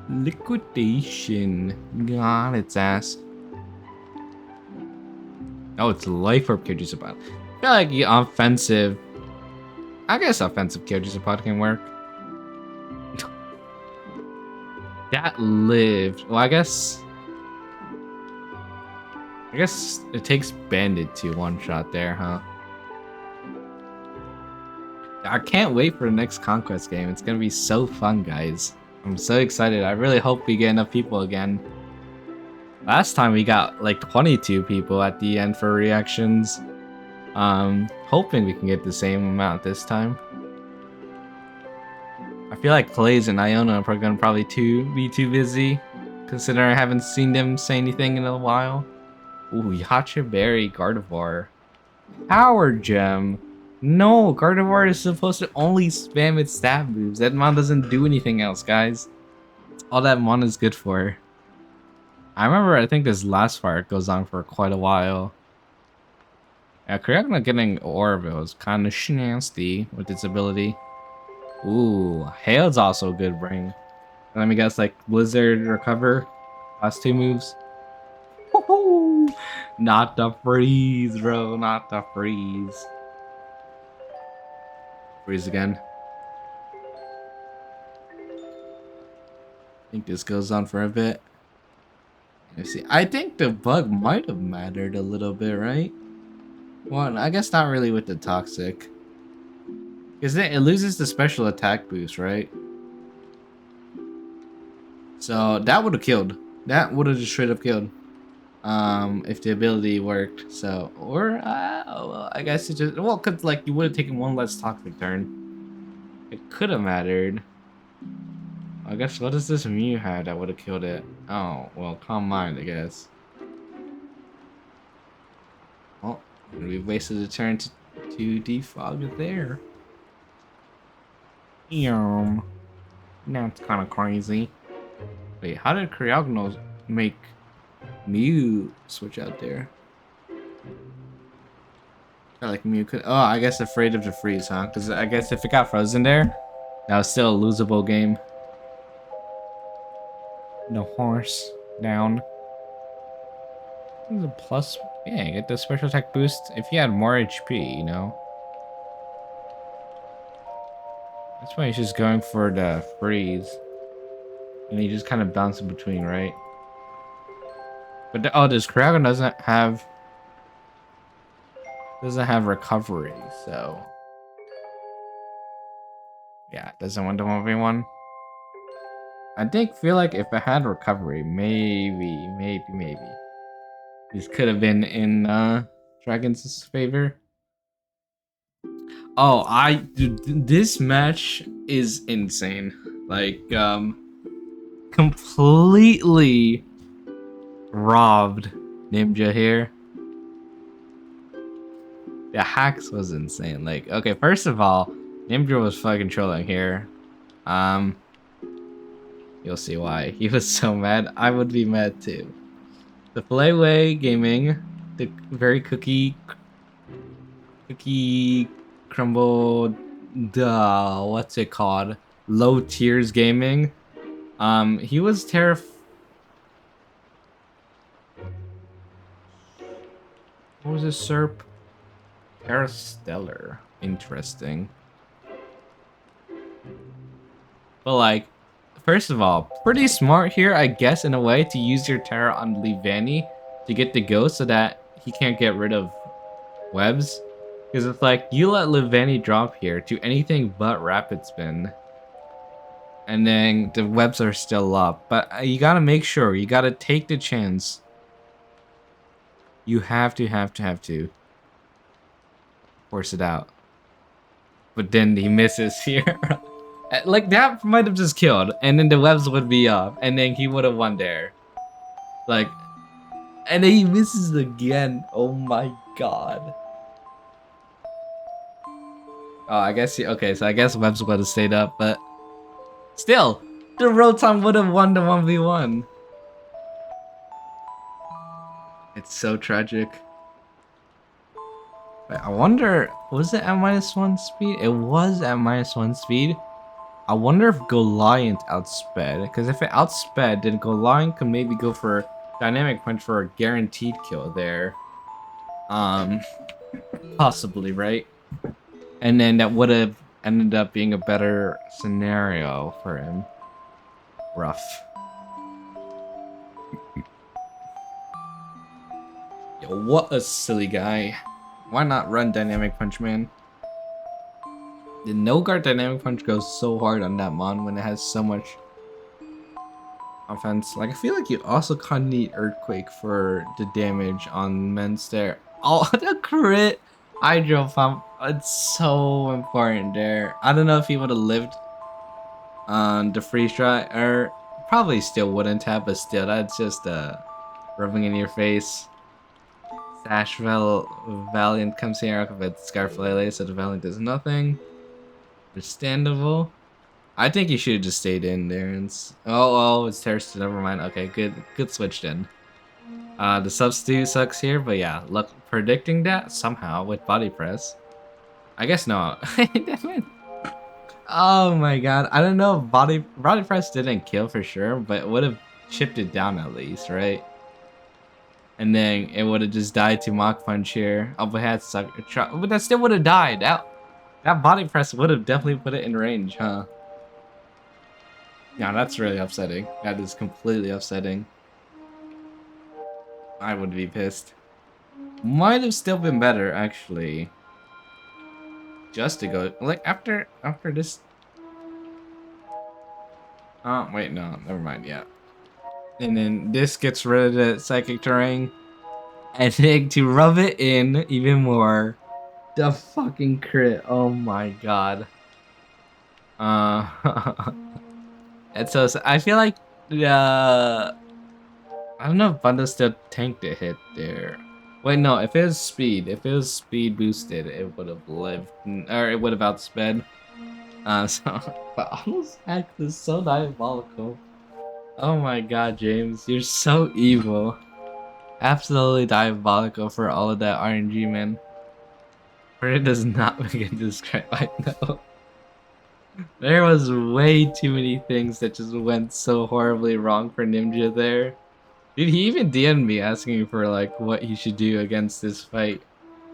S1: Liquidation. God, its ass. Oh, it's Life Orb Kyojisapod. I feel like the offensive... I guess offensive Kyojisapod can work. That lived. Well, I guess it takes Bandit to one-shot there, huh? I can't wait for the next Conquest game. It's gonna be so fun, guys. I'm so excited. I really hope we get enough people again. Last time we got like 22 people at the end for reactions. Hoping we can get the same amount this time. I feel like Clays and Iona are gonna probably be too busy, considering I haven't seen them say anything in a while. Ooh, Yacha Berry Gardevoir. Power Gem. No, Gardevoir is supposed to only spam its stab moves. That mon doesn't do anything else, guys. That's all that mon is good for. I remember, I think this last part goes on for quite a while. Yeah, Kryogna getting Orville is kind of nasty with its ability. Ooh, Hail's also a good bring. Let me guess, like Blizzard Recover, last two moves. Woohoo! Not the freeze, bro. Not the freeze. Freeze again. I think this goes on for a bit. Let's see. I think the bug might have mattered a little bit, right? Well, I guess not really with the toxic. Because then it loses the special attack boost, right? So that would have killed. That would have just straight up killed. If the ability worked. So, or, well, I guess it just, well, cause like you would have taken one less toxic turn. It could have mattered. I guess, what does this Mew have that would have killed it? Oh, well, Calm Mind, I guess. Well, we wasted a turn to defog it there. That's kind of crazy. Wait, how did Kryognos make Mew switch out there? I like Mew could. Oh, I guess afraid of the freeze, huh? Because I guess if it got frozen there, that was still a losable game. The horse down. The plus, yeah, get the special attack boost if he had more HP, you know. That's why he's just going for the freeze, and he just kind of bounces in between, right? But oh, this Kraken doesn't have recovery, so yeah, it doesn't want to 1v1. I feel like if it had recovery, maybe this could have been in Dragon's favor. Oh, dude, this match is insane. Like, completely robbed Ninja here. The hacks was insane. Like, okay, first of all, Ninja was fucking trolling here. You'll see why. He was so mad. I would be mad too. The Playway Gaming, the very cookie crumble, what's it called? Low Tiers Gaming. He was what was this SERP? Terrastellar. Interesting. But like, first of all, pretty smart here, I guess, in a way, to use your Terra on Livani to get the ghost so that he can't get rid of webs. Because it's like, you let Livani drop here to anything but Rapid Spin. And then the webs are still up. But you gotta make sure, you gotta take the chance. You have to force it out. But then he misses here. Like, that might have just killed, and then the webs would be up, and then he would have won there. Like, and then he misses again. Oh my god. Oh, I guess okay, so I guess webs would have stayed up, but still, the Rotom would have won the 1v1. It's so tragic. Wait, I wonder, was it at -1 speed? It was at -1 speed. I wonder if Goliant outsped, because if it outsped, then Goliant could maybe go for Dynamic Punch for a guaranteed kill there. Possibly, right? And then that would have ended up being a better scenario for him. Rough. Yo, what a silly guy. Why not run Dynamic Punch, man? The no-guard Dynamic Punch goes so hard on that Mon when it has so much offense. Like, I feel like you also kind of need Earthquake for the damage on Menster. Oh, the crit Hydro Pump. It's so important there. I don't know if he would have lived on the freeze dry, or probably still wouldn't have, but still, that's just rubbing in your face. Sash Valiant comes here with Scarflele, so the Valiant does nothing. Understandable. I think you should have just stayed in there and oh, it's terrorist. Never mind. Okay, good switch then. The substitute sucks here, but yeah, look, predicting that somehow with body press. I guess not. Damn it. Oh my god, I don't know. Body press didn't kill for sure, but it would have chipped it down at least, right? And then it would have just died to Mach Punch here. Oh, but had suck, but that still would have died. That body press would have definitely put it in range, huh? Yeah, that's really upsetting. That is completely upsetting. I would be pissed. Might have still been better, actually. Just to go like after this. Oh wait, no, never mind. Yeah, and then this gets rid of the psychic terrain, and then to rub it in even more, the fucking crit. Oh my god. Uh, and so I feel like I don't know if Bundle still tanked a hit there. Wait, no, if it was speed boosted, it would have lived, or it would have outsped. So, but almost act is so diabolical. Oh my god, James, you're so evil. Absolutely diabolical for all of that RNG, man. For it does not make it describe, I know. There was way too many things that just went so horribly wrong for Ninja there. Dude, he even DM'd me asking for like what he should do against this fight.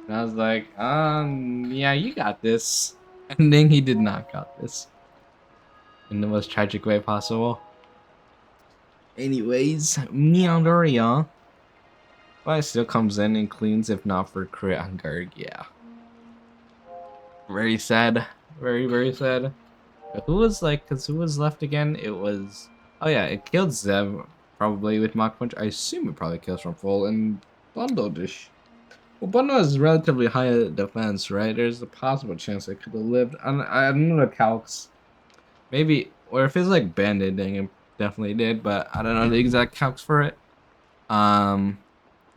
S1: And I was like, yeah, you got this. And then he did not got this. In the most tragic way possible. Anyways, Meandoria. But still comes in and cleans if not for crit on Garg, yeah. Very sad. Very, very sad. But who was like, cause who was left again? It was, oh yeah, it killed Zev, probably with Mach Punch. I assume it probably kills from full and Bundle Dish. Well, Bundle has relatively high defense, right? There's a possible chance it could have lived. I don't know the calcs. Maybe, or if it's like banded, then it definitely did, but I don't know the exact calcs for it. Alright,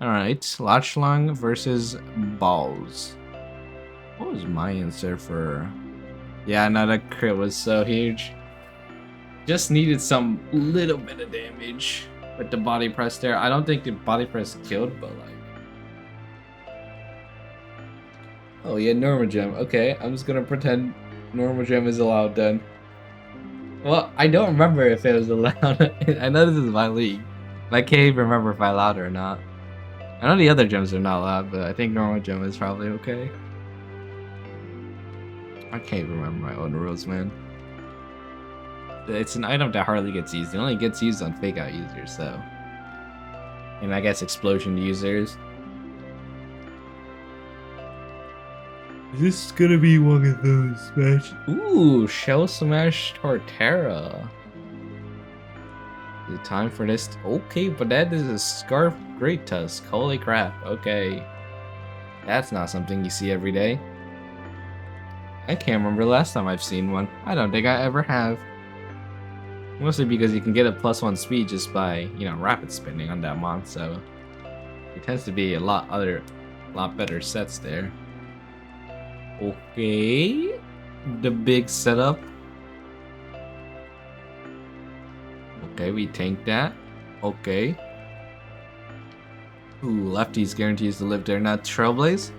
S1: Lachlang versus Balls. What was my answer for? Yeah, no, that crit was so huge. Just needed some little bit of damage with the body press there. I don't think the body press killed, but like. Oh yeah, Norma Gem. Okay, I'm just gonna pretend Norma Gem is allowed then. Well, I don't remember if it was allowed. I know this is my league. I can't even remember if I allowed it or not. I know the other gems are not allowed, but I think normal gem is probably okay. I can't remember my own rules, man. It's an item that hardly gets used. It only gets used on fake out users, so. And I guess explosion users. Is this gonna be one of those smash? Ooh, Shell Smash Torterra. Is it time for this? Okay, but that is a Scarf Great Tusk. Holy crap, okay. That's not something you see every day. I can't remember last time I've seen one. I don't think I ever have. Mostly because you can get a +1 speed just by, you know, rapid spinning on that mon, so it tends to be a lot better sets there. Okay, the big setup. Okay, we tank that. Okay. Ooh, lefties guarantees to live there. Not Trailblaze.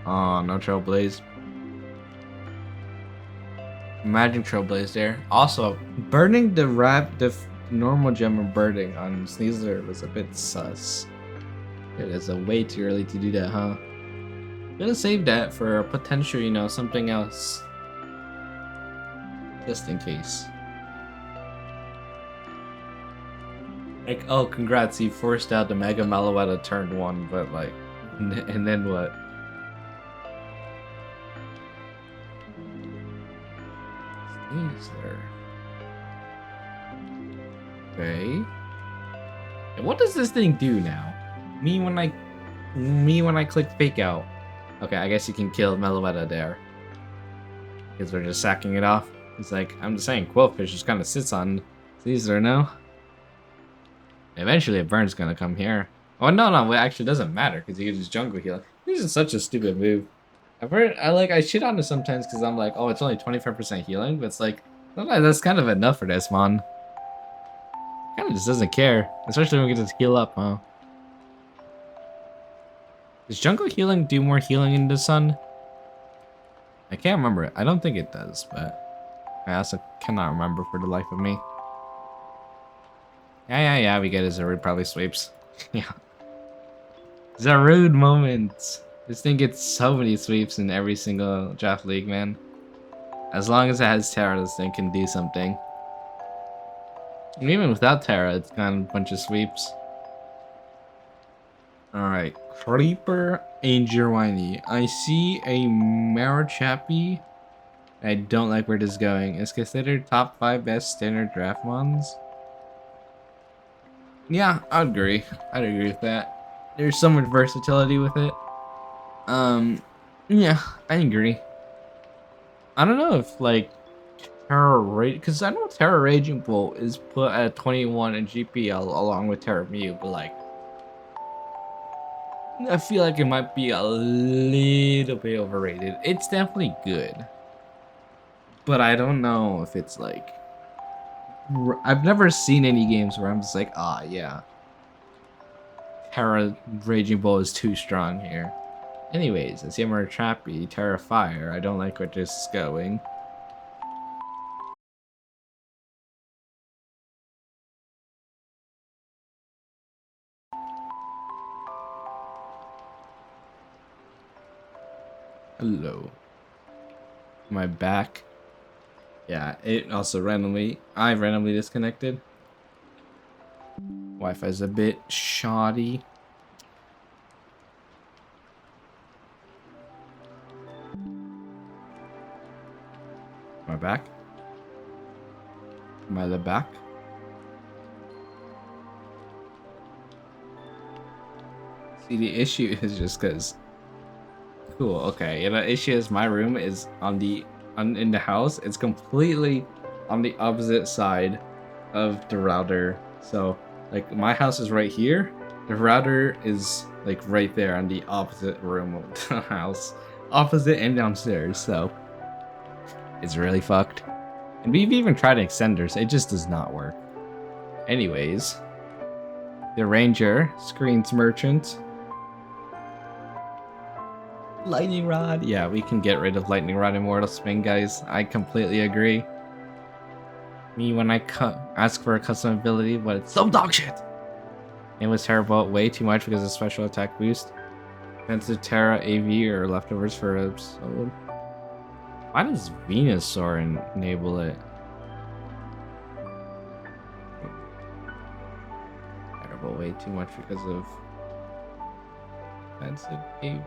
S1: Oh, no Trailblaze. Imagine Trailblaze there. Also, burning the normal gem of burning on Sneasler was a bit sus. It is a way too early to do that, huh? Gonna save that for a potential, you know, something else. Just in case. Like, oh, congrats, you forced out the Mega Malouetta turn 1, but like, and then what? Sneasler. Okay. And what does this thing do now? Me when I click fake out. Okay, I guess you can kill Melouetta there. Because we're just sacking it off. It's like, I'm just saying, Quillfish just kind of sits on Caesar, no? Eventually a burn's gonna come here. Oh, no, it actually doesn't matter, because he uses jungle heal. This is such a stupid move. I've heard, I shit on it sometimes because I'm like, oh, it's only 25% healing, but it's like, sometimes that's kind of enough for this, mon. Kind of just doesn't care. Especially when we can just heal up, huh? Does jungle healing do more healing in the sun? I can't remember it. I don't think it does, but I also cannot remember for the life of me. Yeah, we get it. Zarude probably sweeps. Yeah. Zarude moments. This thing gets so many sweeps in every single draft league, man. As long as it has Terra, this thing can do something. And even without Terra, it's got a bunch of sweeps. Alright. Creeper and Girwini. I see a Marichappy. I don't like where this is going. It's considered top 5 best standard draft mons. Yeah, I'd agree. I'd agree with that. There's so much versatility with it. Yeah, I agree. I don't know if like Terra Rage, because I know Terra Raging Bolt is put at 21 in GPL along with Terra Mew, but like I feel like it might be a little bit overrated. It's definitely good, but I don't know if it's like I've never seen any games where I'm just like, ah, yeah, Terra Raging Bolt is too strong here. Anyways, it's Yammer Trappy, Terra Fire. I don't like where this is going. Hello. Am I back? Yeah, it also I randomly disconnected. Wi-Fi's a bit shoddy. Am I back? Am I back? See, the issue is just because. Cool. Okay. Yeah, the issue is my room is in the house. It's completely on the opposite side of the router. So, like, my house is right here. The router is like right there on the opposite room of the house, opposite and downstairs. So, it's really fucked. And we've even tried extenders. It just does not work. Anyways, the Ranger screens merchant. Lightning Rod. Yeah, we can get rid of Lightning Rod Immortal Spin, guys. I completely agree. Me, when I ask for a custom ability, but it's some dog shit. It was terrible, way too much because of special attack boost. Defensive Terra, AV, or leftovers for episode. Why does Venusaur enable it? Terrible, way too much because of defensive AV.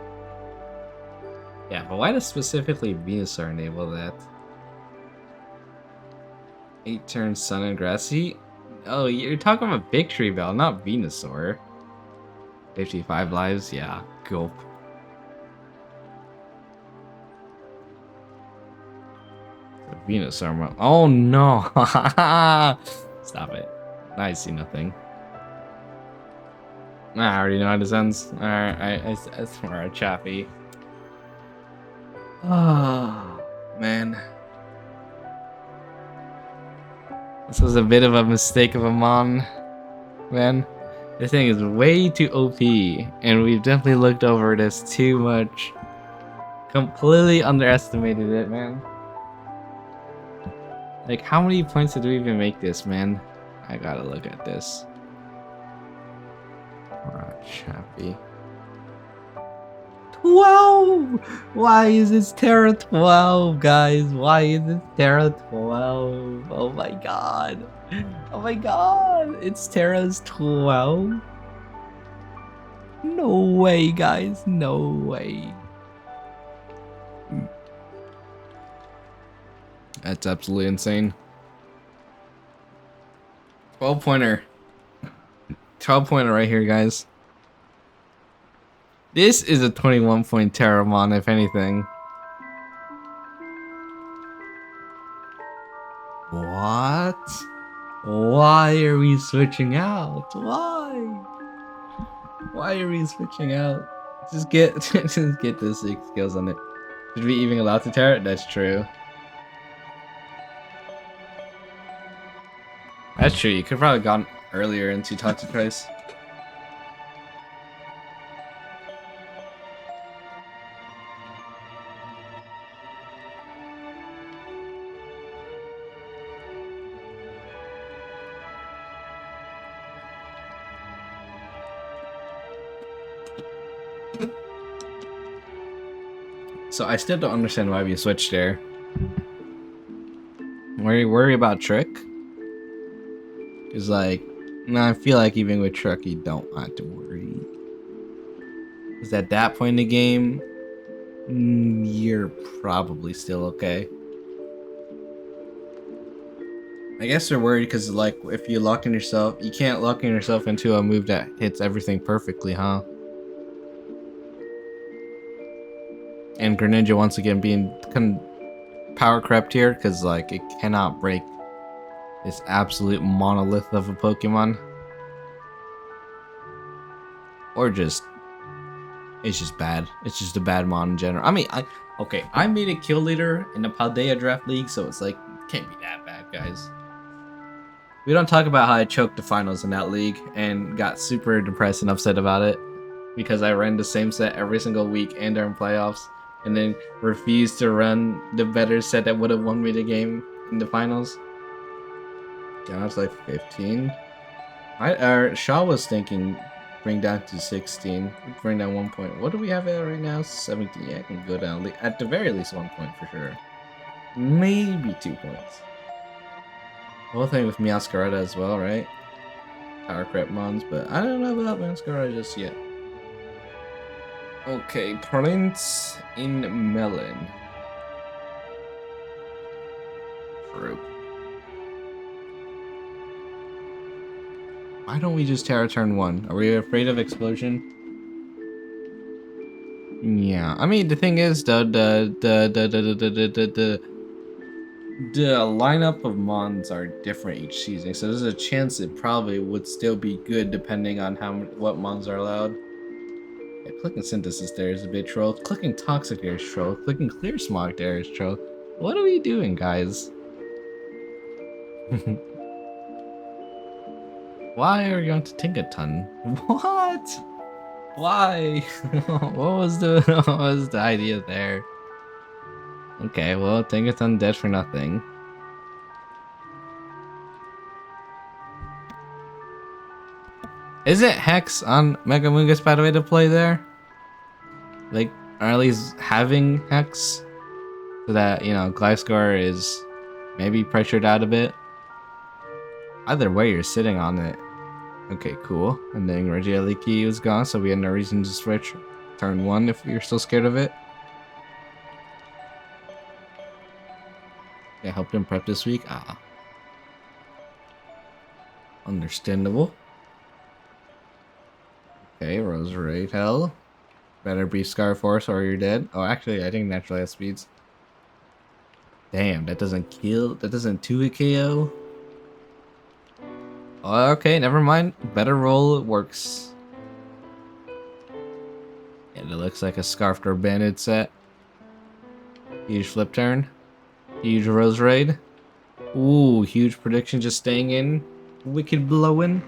S1: Yeah, but why does specifically Venusaur enable that? 8 turns Sun and Grassy? Oh, you're talking about Victory Bell, not Venusaur. 55 lives? Yeah, gulp. Venusaur. Oh no! Stop it. I see nothing. I already know how this ends. Alright, it's more a chappy. Oh, man. This was a bit of a mistake of a mon, man. This thing is way too OP, and we've definitely looked over this too much. Completely underestimated it, man. Like, how many points did we even make this, man? I gotta look at this. Alright, chappy. 12! Why is this Terra 12, guys? Why is this Terra 12? Oh my god. Oh my god. It's Terra's 12? No way, guys. No way. That's absolutely insane. 12-pointer. 12-pointer right here, guys. This is a 21-point Terramon, if anything. What? Why are we switching out? Why? Why are we switching out? Just get the 6 kills on it. Should we even allow to tear it? That's true. That's true. You could probably gone earlier into Toxic Price. So I still don't understand why we switched there. Worry about Trick? Cause like, no, I feel like even with Trick, you don't have to worry. Cause at that point in the game, you're probably still okay. I guess they're worried because like if you lock in yourself, you can't lock in yourself into a move that hits everything perfectly, huh? And Greninja once again being power crept here because like it cannot break this absolute monolith of a Pokemon. Or just, it's just bad. It's just a bad mon in general. I mean, I made a kill leader in the Paldea draft league, so it's like, can't be that bad, guys. We don't talk about how I choked the finals in that league and got super depressed and upset about it because I ran the same set every single week and during playoffs and then refused to run the better set that would have won me the game in the finals. Down was like 15. Shaw was thinking bring down to 16. Bring down 1 point. What do we have at right now? 17. Yeah, I can go down at the very least 1 point for sure. Maybe 2 points. The whole thing with Meowscarada as well, right? Power crep mons, but I don't know about Meowscarada just yet. Okay, Prince in Melon. True. Why don't we just Terra turn 1? Are we afraid of explosion? Yeah, I mean the thing is the lineup of mons are different each season, so there's a chance it probably would still be good depending on what mons are allowed. Yeah, clicking Synthesis there is a bit troll. Clicking Toxic there is troll. Clicking Clear Smog there is troll. What are we doing, guys? Why are we going to Tinkaton? What? Why? what was the idea there? Okay, well, Tinkaton dead for nothing. Isn't Hex on Megamungus by the way to play there? Like, or at least having Hex? So that, you know, Gliscor is maybe pressured out a bit. Either way, you're sitting on it. Okay, cool. And then Regieleki was gone, so we had no reason to switch turn 1 if you're still scared of it. Yeah, helped him prep this week. Ah. Understandable. Okay, Roserade Hell. Better be Scarforce or you're dead. Oh, actually, I think naturally has speeds. Damn, that doesn't kill. That doesn't 2-hit KO. Oh, okay, never mind. Better roll, it works. And it looks like a Scarfed or Banded set. Huge flip turn. Huge Roserade. Ooh, huge prediction just staying in. Wicked blowing.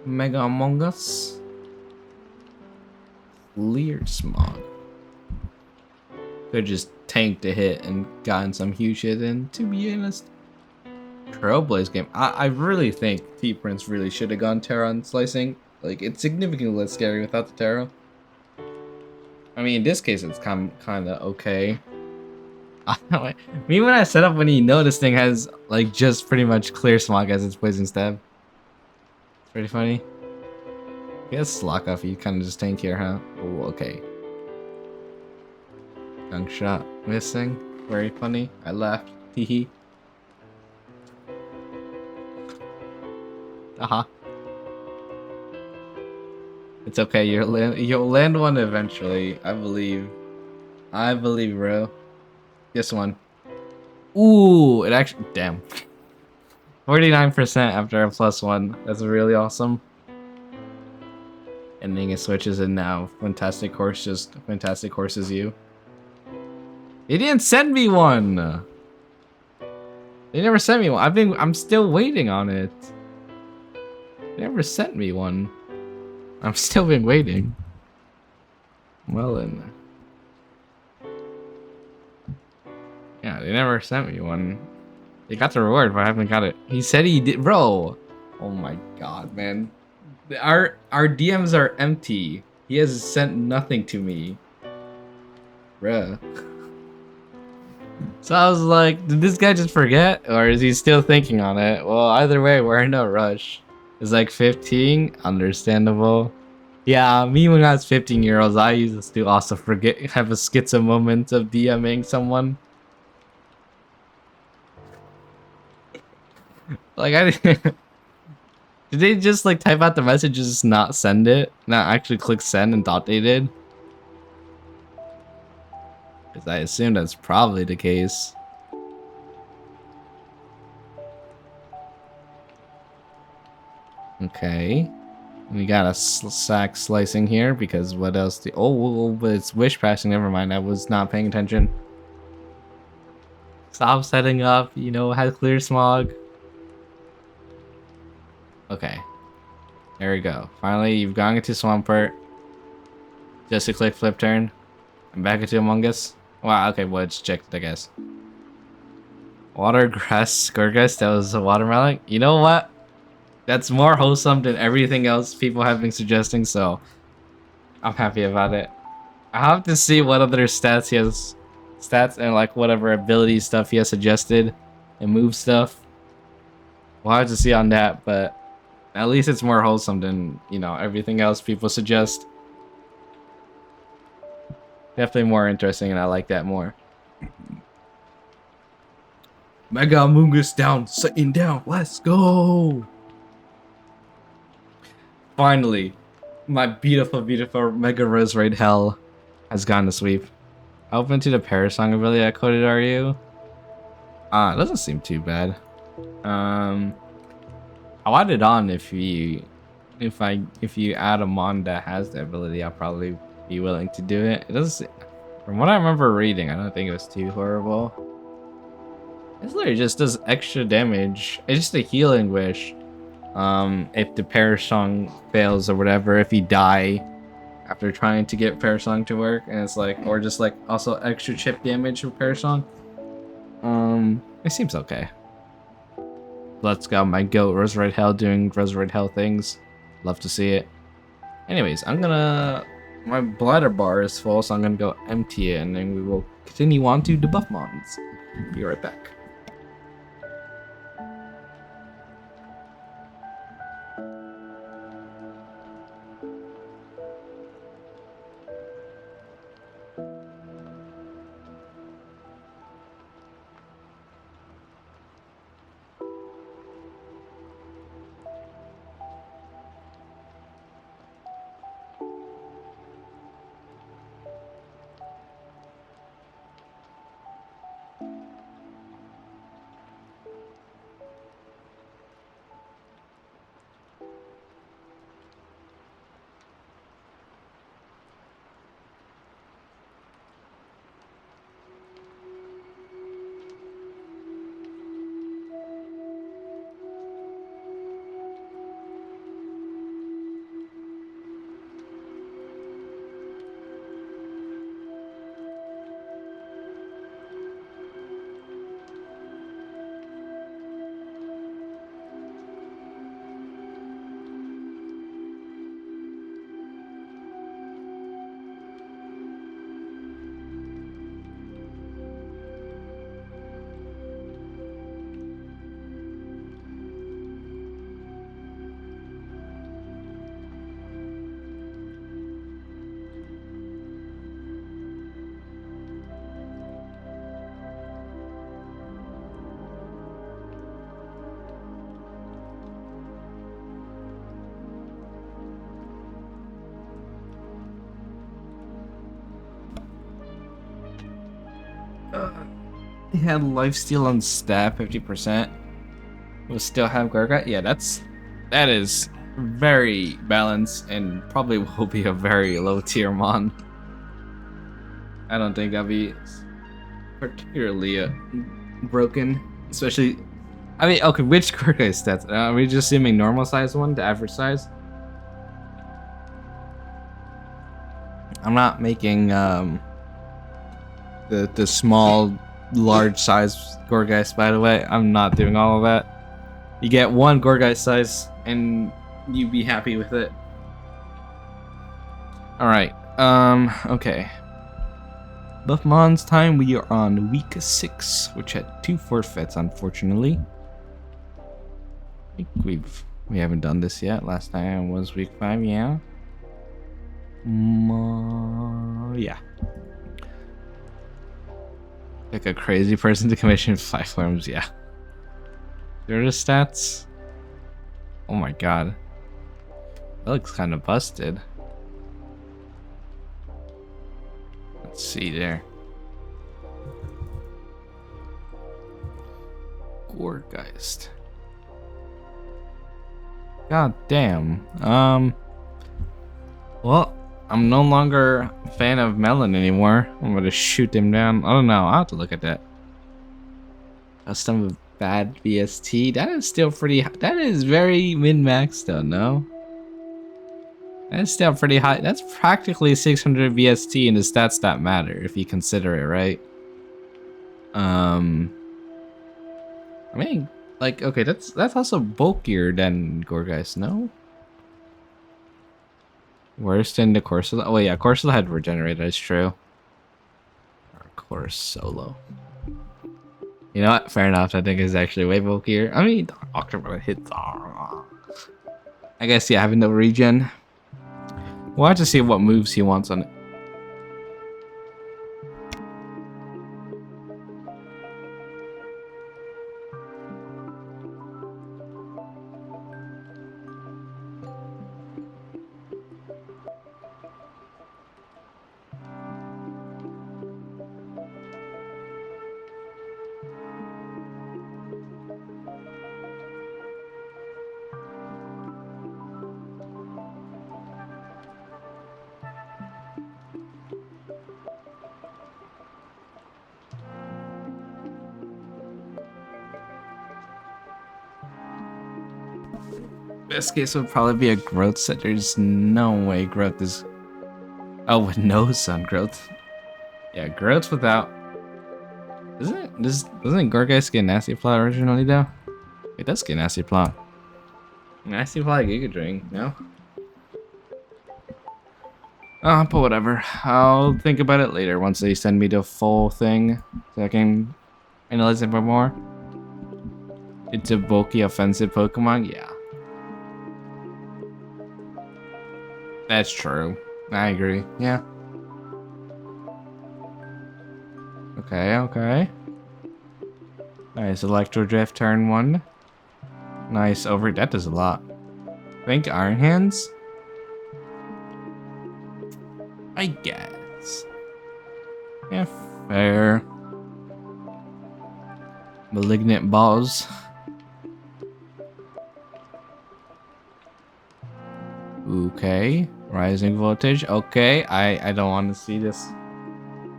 S1: Mega Among Us. Clear Smog. Could just tanked a hit and gotten some huge hit in, to be honest. Trailblaze game. I really think T-Prince really should have gone Terra on slicing. Like, it's significantly less scary without the Terra. I mean, in this case, it's kind of okay. Me when I set up when you know this thing has, like, just pretty much Clear Smog as its poison stab. It's pretty funny. I guess Lock Off, you kind of just tank here, huh? Oh, okay. Gunk shot missing. Very funny. I laughed. Hee. Aha. It's okay. You'll land one eventually. I believe. I believe, bro. This one. Ooh, it actually. Damn. 49% after a +1. That's really awesome. And then it switches in now. Fantastic Horse just Fantastic Horses you. They didn't send me one. They never sent me one. I'm still waiting on it. They never sent me one. I'm still been waiting. Well then. Yeah, they never sent me one. They got the reward, but I haven't got it. He said he did, bro. Oh my god, man. Our DMs are empty. He has sent nothing to me. Bruh. So I was like, did this guy just forget? Or is he still thinking on it? Well, either way, we're in no rush. It's like 15, understandable. Yeah, me when I was 15-year-olds, I used to also forget, have a schizo moment of DMing someone. Like, I did they just like type out the message, just not send it? Not actually click send and thought they did? Because I assume that's probably the case. Okay. We got a sack slicing here because what else? Oh, but it's wish passing. Never mind. I was not paying attention. Stop setting up. You know, has clear smog. Okay. There we go. Finally, you've gone into Swampert. Just a click flip turn. I'm back into Among Us. Wow, okay, well, it's checked, I guess. Watergrass Scourgus, that was a watermelon. You know what? That's more wholesome than everything else people have been suggesting, so I'm happy about it. I have to see what other stats he has. Stats and like whatever ability stuff he has suggested and move stuff. We'll have to see on that, but at least it's more wholesome than, you know, everything else people suggest. Definitely more interesting, and I like that more. Mega Amoongus down, sitting down. Let's go. Finally, my beautiful, beautiful Mega Rose Raid Hell has gone to sweep. How open to the Parasong ability I coded are you? It doesn't seem too bad. I'll add it on if you add a mon that has the ability, I'll probably be willing to do it. It doesn't, from what I remember reading, I don't think it was too horrible. It's literally just does extra damage. It's just a healing wish. If the Parasong fails or whatever, if you die after trying to get Parasong to work, and it's like, or just like also extra chip damage with Parasong. It seems okay. Let's go, my goat Roserite Hell doing Roserite Hell things. Love to see it. Anyways, my bladder bar is full, so I'm gonna go empty it, and then we will continue on to debuff mons. Be right back. He had lifesteal on stat 50%. We'll still have Gargat. Yeah, that is very balanced and probably will be a very low tier mon. I don't think that'll be particularly broken, especially. I mean, okay, which Gargat stats? Are we just assuming normal size one to average size? I'm not making the small, large size Gorgeist, by the way. I'm not doing all of that. You get one Gorgeist size and you be happy with it. Alright, okay. Buff Mon's time, we are on week 6, which had 2 forfeits, unfortunately. I think we haven't done this yet. Last time was week 5, yeah. Yeah. Like a crazy person to commission 5 forms, yeah. There are the stats. Oh my god. That looks kind of busted. Let's see there. Goregeist. God damn. Well, I'm no longer a fan of Melon anymore. I'm gonna shoot him down. I don't know. I'll have to look at that. Custom of bad VST. That is still pretty. That is very min-max though. No. That's still pretty high. That's practically 600 VST in the stats that matter if you consider it, right? I mean, like, okay, that's also bulkier than Goregeist, no? Worse than the Corsola? Oh yeah, Corsola had regenerated, that's true. Or Course Solo. You know what? Fair enough, I think it's actually way bulkier. I mean, October hits. I guess, yeah, having no regen. We'll have to see what moves he wants on it. Best case would probably be a growth set. There's no way growth is. Oh, with no sun growth. Yeah, growth without. Doesn't Goregeist get Nasty Plot originally though? It does get Nasty Plot. Nasty Plot Giga Drain, no? But whatever. I'll think about it later once they send me the full thing so I can analyze it a bit more. It's a bulky offensive Pokemon, yeah. That's true. I agree. Yeah. Okay. Nice Electro Drift turn 1. Nice over. That does a lot. Think Iron Hands? I guess. Yeah, fair. Malignant Balls. Okay. Rising Voltage. Okay. I don't want to see this.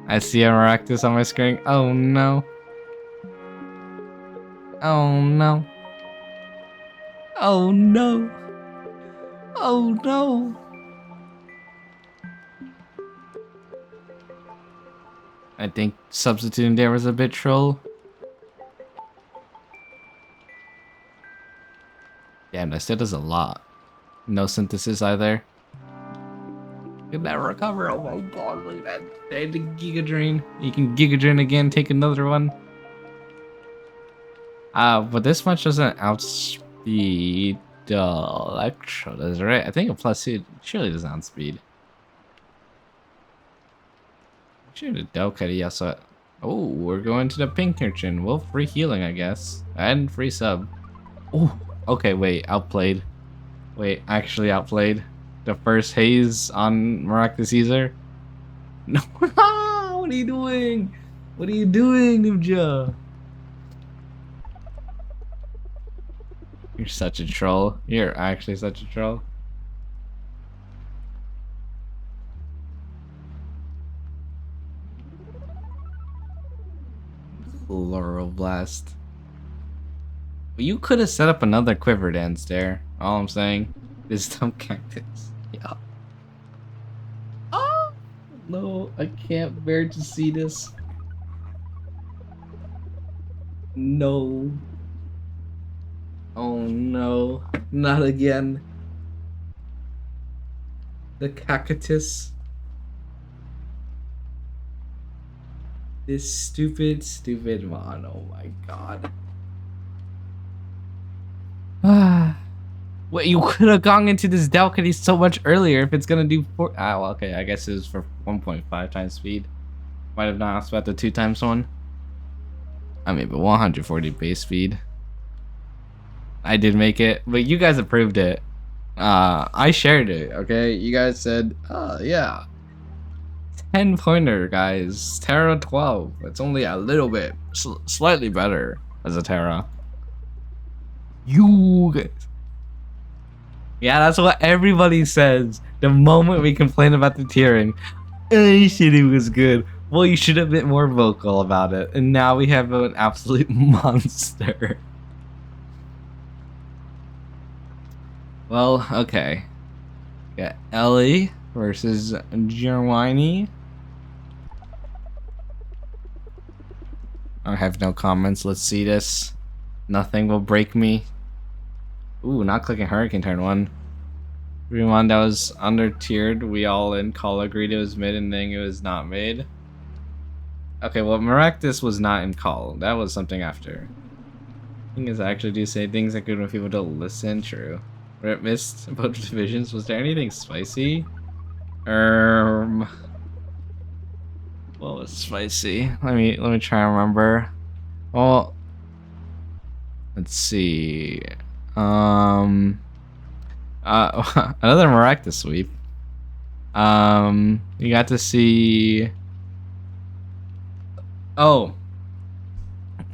S1: I see a Maractus on my screen. Oh no. Oh no. Oh no. Oh no. I think substituting there was a bit troll. Damn, that still does a lot. No synthesis either. Can that recover? Oh my god, look at that. They had the Giga Drain. You can Giga Drain again, take another one. But this much doesn't outspeed the Electro, does it, right? I think a plus 2 surely doesn't outspeed. Sure, the Delcatty also. Oh, we're going to the Pinkerton. Well, free healing, I guess. And free sub. Oh, okay, wait, outplayed. Wait, actually outplayed. The first haze on Maractus Caesar. No, what are you doing? What are you doing, Ninja? You're such a troll. You're actually such a troll. Chloroblast. You could have set up another quiver dance there. All I'm saying. This dumb cactus. Yeah. Oh no, I can't bear to see this. No. Oh no, not again. The cactus. This stupid mod. Oh my god. Ah. Wait, you could have gone into this balcony so much earlier if it's gonna do 4. Ah, well, okay, I guess it was for 1.5 times speed. Might have not asked about the 2 times one. I mean, but 140 base speed. I did make it, but you guys approved it. I shared it, okay? You guys said, oh, yeah. 10 pointer, guys. Terra 12. It's only a little bit, slightly better as a Terra. You guys. Yeah, that's what everybody says the moment we complain about the tiering. You said it was good. Well, you should have been more vocal about it. And now we have an absolute monster. Well, okay. Got Ellie versus Gerwini. I have no comments. Let's see this. Nothing will break me. Ooh, not clicking Hurricane turn 1. Everyone that was under tiered, we all in call agreed it was mid and then it was not made. Okay, well, Maractus was not in call. That was something after. Thing is, I actually do say things that good when people don't listen. True. Rip missed both divisions. Was there anything spicy? What was spicy? Let me try and remember. Well, let's see. Another Maractus sweep. You got to see. Oh.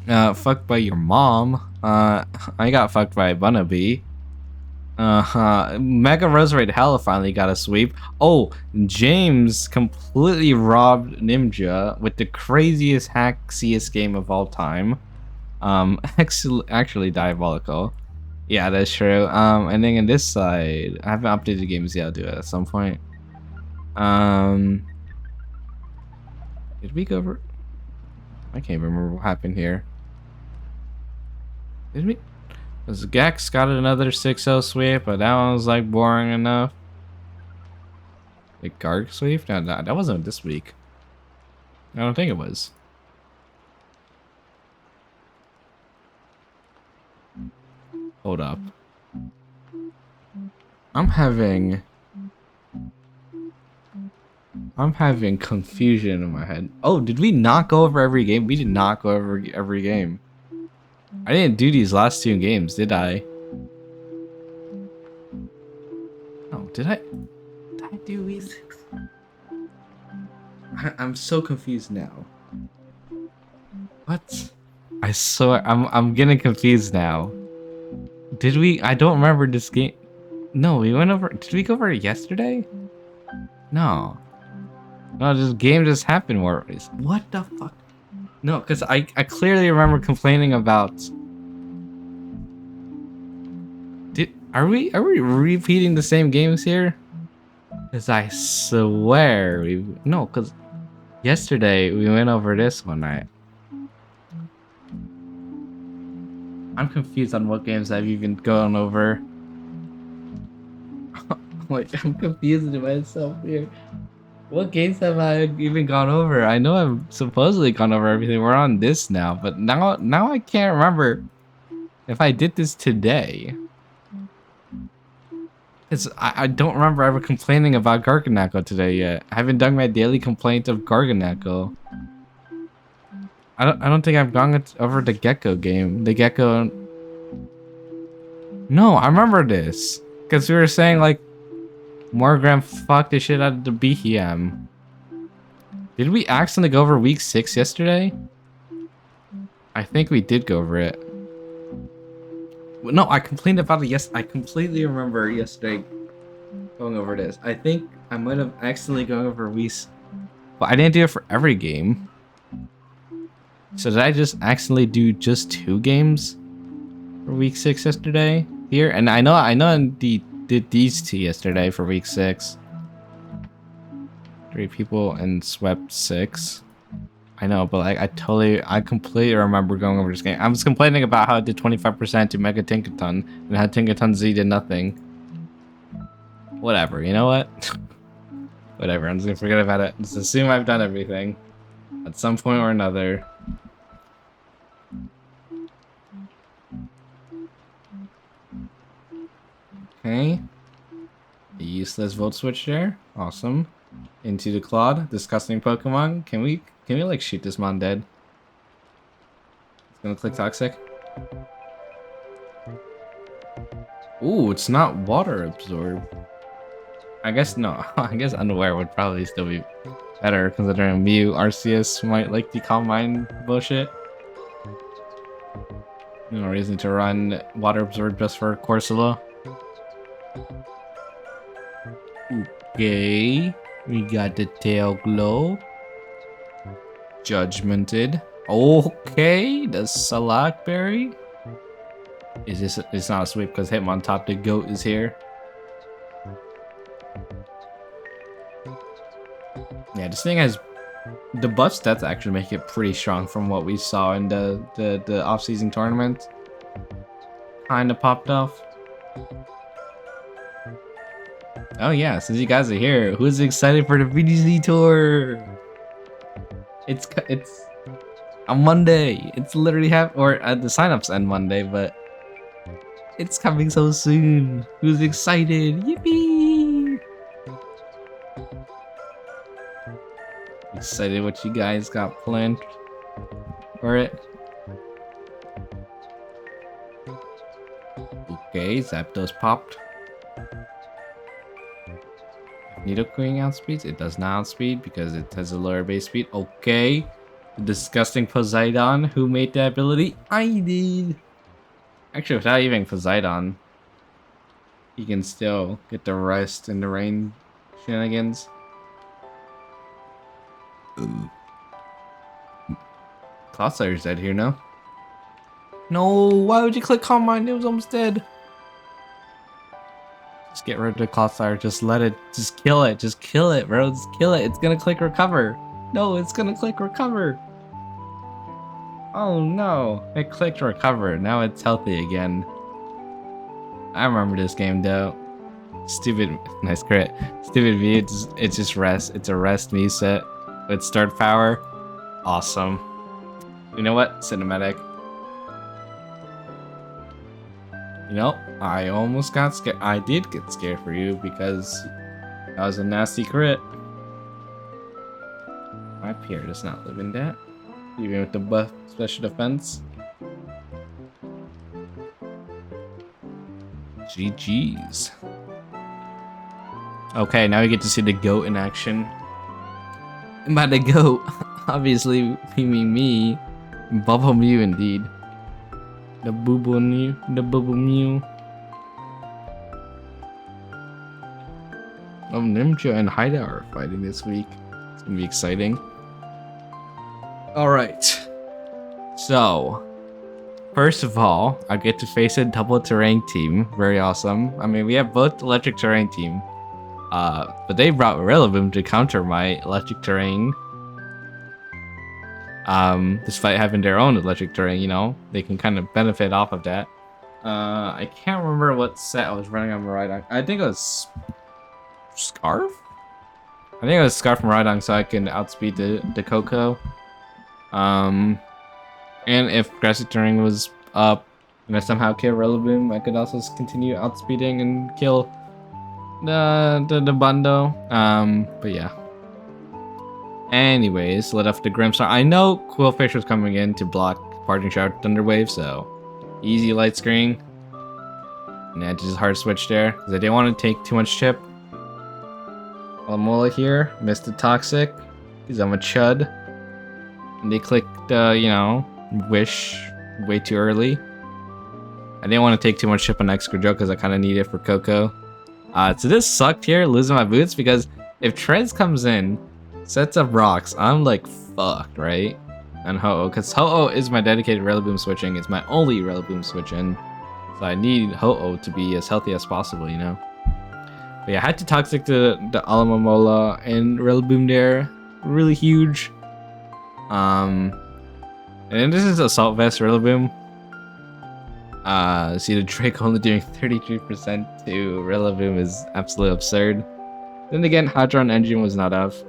S1: Fucked by your mom. I got fucked by Bunnabee. Mega Roserade Hella finally got a sweep. Oh, James completely robbed Ninja with the craziest hackiest game of all time. Actually diabolical. Yeah, that's true. And then on this side, I haven't updated the games yet. I'll do it at some point. Did we go over? I can't remember what happened here. Did we? Was Gex got another 6-0 sweep, but that one was like boring enough. The Garg sweep? No, that wasn't this week. I don't think it was. Hold up. I'm having confusion in my head. Oh, did we not go over every game? We did not go over every game. I didn't do these last 2 games, did I? Oh, did I? Did I do these? I'm so confused now. What? I swear, I'm getting confused now. Did we? I don't remember this game. No, we went over. Did we go over it yesterday? No. No, this game just happened more. What the fuck? No, because I clearly remember complaining about. Are we repeating the same games here? Because I swear no, because yesterday we went over this one night. I'm confused on what games I've even gone over. Like, I'm confused myself here. What games have I even gone over? I know I've supposedly gone over everything. We're on this now, but now I can't remember if I did this today. I don't remember ever complaining about Garganacl today yet. I haven't done my daily complaint of Garganacl. I don't think I've gone over the Gecko game. The Gecko. No, I remember this because we were saying like Morgram fucked the shit out of the BHM. Did we accidentally go over week 6 yesterday? I think we did go over it. No, I complained about it. Yes, I completely remember yesterday going over this. I think I might have accidentally gone over weeks, but I didn't do it for every game. So did I just accidentally do just 2 games for week 6 yesterday here? And I know did these 2 yesterday for week 6. 3 people and swept 6. I know, but like I completely remember going over this game. I was complaining about how it did 25% to Mega Tinkaton and how Tinkaton Z did nothing. Whatever, you know what? Whatever, I'm just gonna forget about it. Just assume I've done everything. At some point or another. Okay. A useless volt switch there. Awesome. Into the Claude. Disgusting Pokemon. Can we like shoot this mon dead? It's gonna click toxic. Ooh, it's not water absorb. I guess no. I guess Unaware would probably still be better considering Mew Arceus might like the Calm Mind bullshit. No reason to run water absorb just for Corsola. Okay, we got the tail glow. Judgmented. Okay, the Salak Berry. Is this? It's not a sweep because Hitmontop the goat is here. Yeah, this thing has the buff stats actually make it pretty strong from what we saw in the off-season tournament. Kinda popped off. Oh yeah, since you guys are here, who's excited for the VGC tour? It's on Monday. It's literally or the signups end Monday, but it's coming so soon. Who's excited? Yippee! Excited what you guys got planned for it. Okay, Zapdos popped. Nidoqueen outspeeds? It does not outspeed because it has a lower base speed. Okay. The disgusting Poseidon. Who made that ability? I did. Actually, without even Poseidon, you can still get the rest in the rain shenanigans. Cloudsire's dead here now. No, why would you click Calm Mind? It was almost dead. Just get rid of the Cloudfire. Just let it. Just kill it. Just kill it, bro. Just kill it. It's gonna click recover. No, it's gonna click recover. Oh no. It clicked recover. Now it's healthy again. I remember this game though. Stupid. Nice crit. Stupid V. It's just rest. It's a rest me set with start power. Awesome. You know what? Cinematic. You know, I almost got scared. I did get scared for you because that was a nasty crit. My peer does not live in that. Even with the buff special defense. GG's. Okay, now we get to see the goat in action. And by the goat, obviously we mean me. Bubble Mew indeed. The Bubble Mew. The Bubble Mew. Oh, Ninja and Haida are fighting this week. It's gonna be exciting. Alright. So, first of all, I get to face a double terrain team. Very awesome. I mean, we have both electric terrain team. But they brought Rillaboom to counter my electric terrain. Despite having their own electric terrain, you know, they can kind of benefit off of that. I can't remember what set I was running on Miraidon. I think it was Scarf? I think it was Scarf Miraidon so I can outspeed the Coco. And if Grassy Terrain was up and I somehow kill Rillaboom, I could also continue outspeeding and kill the Bundo. But yeah. Anyways, let off the Grimmstar. I know Quillfish was coming in to block Parting Shot Thunderwave, so easy light screen. And I just hard switch there because I didn't want to take too much chip. Alamola here, missed the Toxic because I'm a chud. And they clicked, you know, Wish way too early. I didn't want to take too much chip on Excadrill because I kind of need it for Coco. So this sucked here, losing my boots, because if Trez comes in, sets up rocks, I'm like fucked, right? And Ho-Oh, because Ho-Oh is my dedicated Rillaboom switching. It's my only Rillaboom switching. So I need Ho-Oh to be as healthy as possible, you know? But yeah, I had to Toxic the Alamola and Rillaboom there. Really huge. And then this is Assault Vest Rillaboom. See the Drake only doing 33% to Rillaboom is absolutely absurd. Then again, Hadron Engine was not off.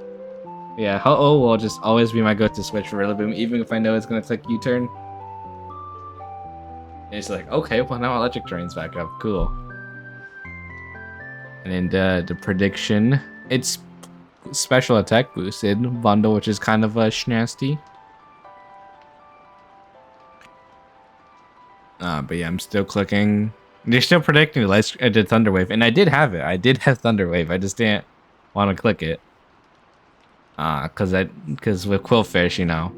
S1: Yeah, Ho-Oh will just always be my go-to switch for Rillaboom, even if I know it's gonna click U-turn. It's like, okay, well now Electric Terrain's back up. Cool. And then the prediction, it's special attack boosted bundle, which is kind of a schnasty. But yeah, I'm still clicking. They're still predicting the Thunder Wave, and I did have it. I did have Thunder Wave. I just didn't want to click it. Cause with Quillfish, you know.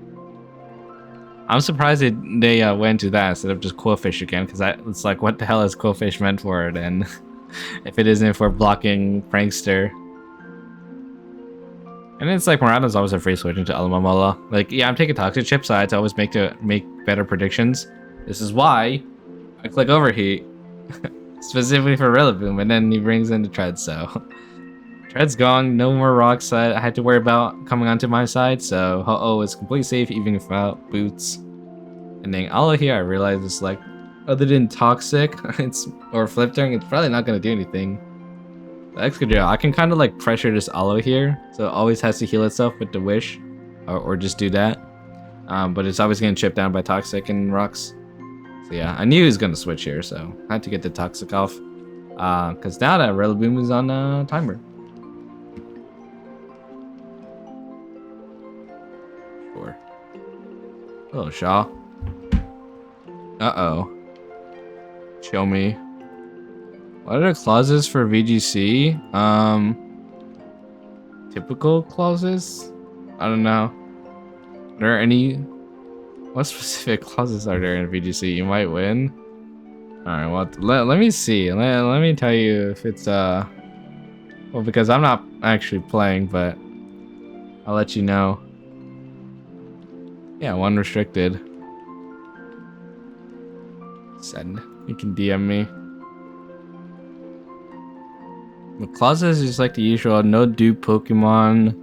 S1: I'm surprised they went to that instead of just Quillfish again, because it's like, what the hell is Quillfish meant for then? If it isn't for blocking Prankster. And it's like Mirana's always a free switch into Alamomola. Like, yeah, I'm taking Toxic Chip, so I had to always make better predictions. This is why I click Overheat. Specifically for Rillaboom, and then he brings in the Tread, so... Tread's gone, no more rocks I had to worry about coming onto my side, so Ho-Oh is completely safe even without boots. And then Aloe here, I realized it's like, other than Toxic or Flip Turn, it's probably not going to do anything. The Excadrill, I can kind of like pressure this Aloe here, so it always has to heal itself with the Wish, or just do that. But it's always getting chipped down by Toxic and rocks. So yeah, I knew he was going to switch here, so I had to get the Toxic off. Because now that Rillaboom is on timer. Sure. Hello, Shaw. Uh-oh. Show me. What are the clauses for VGC? Typical clauses? I don't know. Are there any... What specific clauses are there in VGC? You might win. Alright, well, let me see. Let me tell you if it's, well, because I'm not actually playing, but I'll let you know. Yeah, one restricted. Send. You can DM me. The clauses is like the usual: no dupe Pokemon,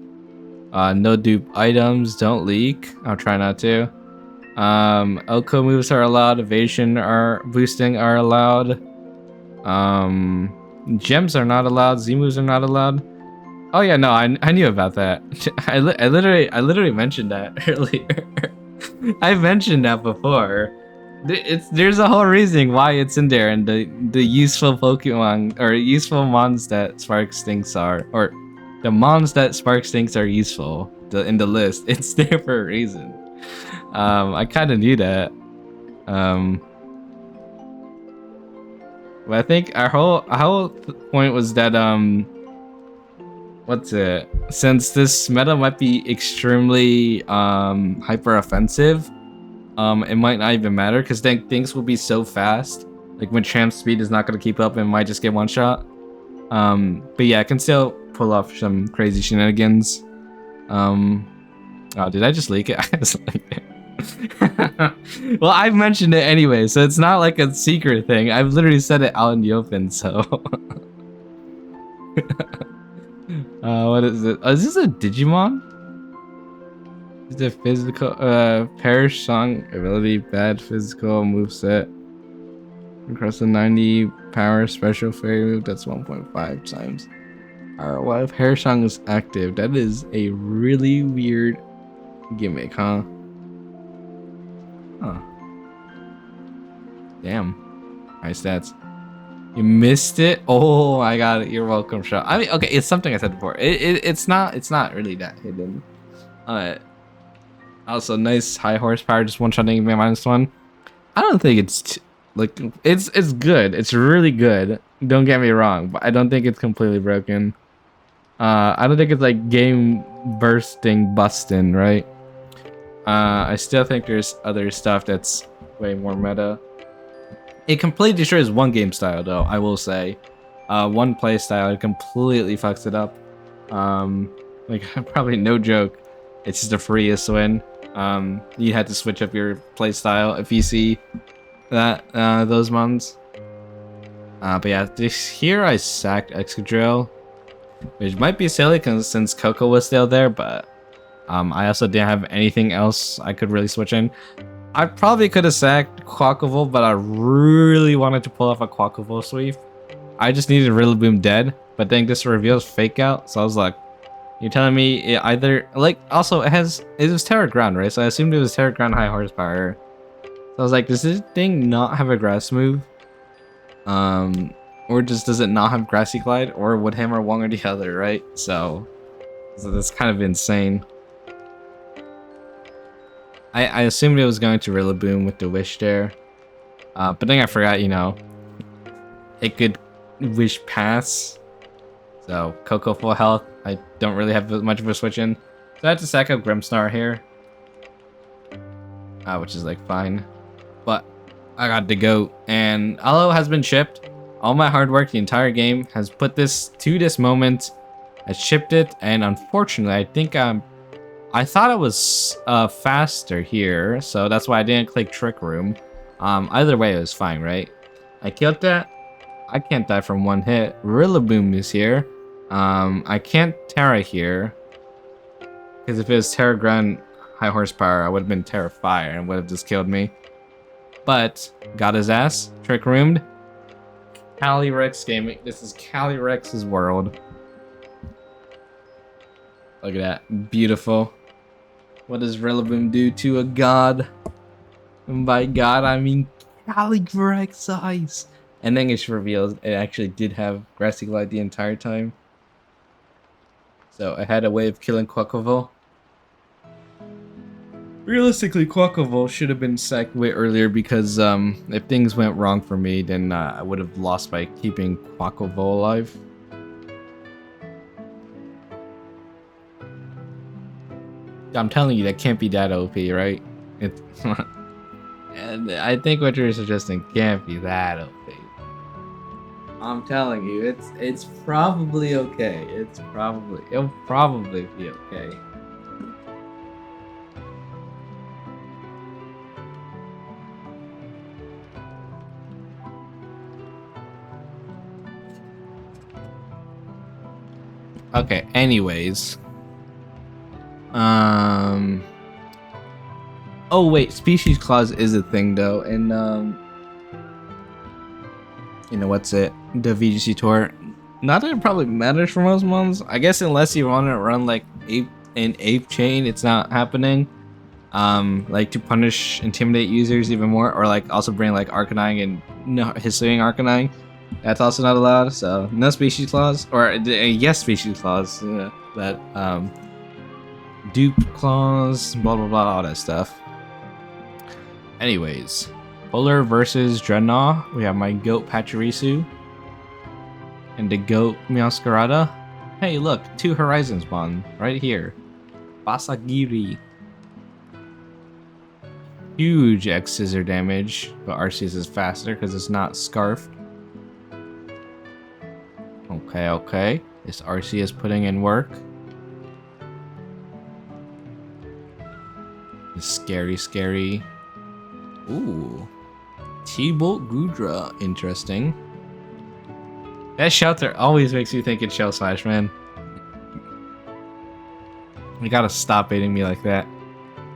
S1: no dupe items, don't leak. I'll try not to. Elko moves are allowed, evasion boosting are allowed. Gems are not allowed, Z moves are not allowed. Oh yeah, no, I knew about that. I literally mentioned that earlier. I mentioned that before. There's a whole reason why it's in there, and the useful Pokemon or useful mons that Spark Stinks are, or the mons that Spark Stinks are useful in the list. It's there for a reason. I kind of knew that. But I think our whole point was that what's it? Since this meta might be extremely hyper offensive. It might not even matter because then things will be so fast. Like when Champ speed is not going to keep up and might just get one shot. But yeah, I can still pull off some crazy shenanigans. Oh, did I just leak it? I just leaked it. Well, I've mentioned it anyway, so it's not like a secret thing. I've literally said it out in the open, so. What is it? Oh, is this a Digimon? Is it physical, Perish Song ability, bad physical moveset. Across the 90 power special fairy move, that's 1.5 times. Alright, well, if Perish Song is active, that is a really weird gimmick, huh? Huh. Damn. Nice stats. You missed it? Oh, I got it. You're welcome, Shaw. I mean, okay, it's something I said before. It's not really that hidden. Also, nice high horsepower, just one-shotting me -1. I don't think it's like it's good. It's really good. Don't get me wrong, but I don't think it's completely broken. I don't think it's like game busting, right? I still think there's other stuff that's way more meta. It completely destroys one game style, though. I will say, one play style, it completely fucks it up. Like probably no joke. It's just the freest win. You had to switch up your playstyle if you see that those mons. But yeah, here I sacked Excadrill, which might be silly since Coco was still there, but I also didn't have anything else I could really switch in. I probably could have sacked Quacklevolt, but I really wanted to pull off a Quacklevolt sweep. I just needed Rillaboom dead, but then this reveals Fake Out, so I was like, You're telling me it either like also it was Terra Ground, right? So I assumed it was Terra Ground high horsepower. So I was like, does this thing not have a grass move? Or just does it not have Grassy Glide? Or would hammer one or the other, right? So that's kind of insane. I assumed it was going to Rillaboom with the Wish there. But then I forgot, you know, it could Wish Pass. So, Coco full health. I don't really have much of a switch in. So I have to sack up Grimmsnarl here. Which is like fine. But I got to go. And Aloe has been shipped. All my hard work the entire game has put this to this moment. I shipped it, and unfortunately, I think I thought it was faster here, so that's why I didn't click Trick Room. Either way, it was fine, right? I killed that. I can't die from one hit. Rillaboom is here. I can't Terra here. Because if it was Terra Ground high horsepower, I would have been Terra Fire and would have just killed me. But, got his ass. Trick Roomed. Calyrex Gaming. This is Calyrex's world. Look at that. Beautiful. What does Rillaboom do to a god? And by god, I mean Calyrex size. And then it's revealed it actually did have Grassy Glide the entire time. So I had a way of killing Quaquaval. Realistically, Quaquaval should have been sacked way earlier because if things went wrong for me, then I would have lost by keeping Quaquaval alive. I'm telling you, that can't be that OP, right? And I think what you're suggesting can't be that OP. I'm telling you, it's probably okay. It'll probably be okay. Okay, anyways. Oh wait, species clause is a thing though, and you know what's it? The VGC tour. Not that it probably matters for most months. I guess unless you want to run like an ape chain, it's not happening. Like to punish, intimidate users even more, or like also bring like Arcanine and no Hisuian Arcanine. That's also not allowed. So no species clause, or yes species clause. That dupe clause, blah blah blah, all that stuff. Anyways, Polar versus Dreadnought. We have my goat Pachirisu and the goat Meowscarada. Hey, look, 2 Horizon spawn right here. Basagiri. Huge X scissor damage, but Arceus is faster because it's not scarfed. Okay. This Arceus putting in work. It's scary. Ooh. T-Bolt Gudra. Interesting. That shelter always makes me think it's Shell Slash, man. You gotta stop baiting me like that.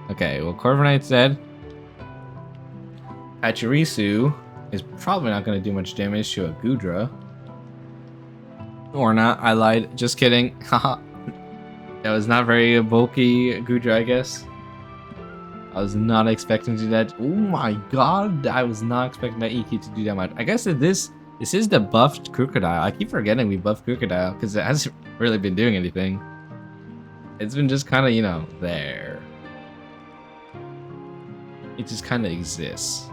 S1: Okay, well, Corviknight's dead. Pachirisu is probably not gonna do much damage to a Gudra. Or not, I lied. Just kidding. Haha. That was not very bulky Gudra, I guess. I was not expecting to do that. Oh my god, I was not expecting that EQ to do that much. I guess this is the buffed Crocodile. I keep forgetting we buffed Crocodile because it hasn't really been doing anything. It's been just kind of, you know, there. It just kind of exists.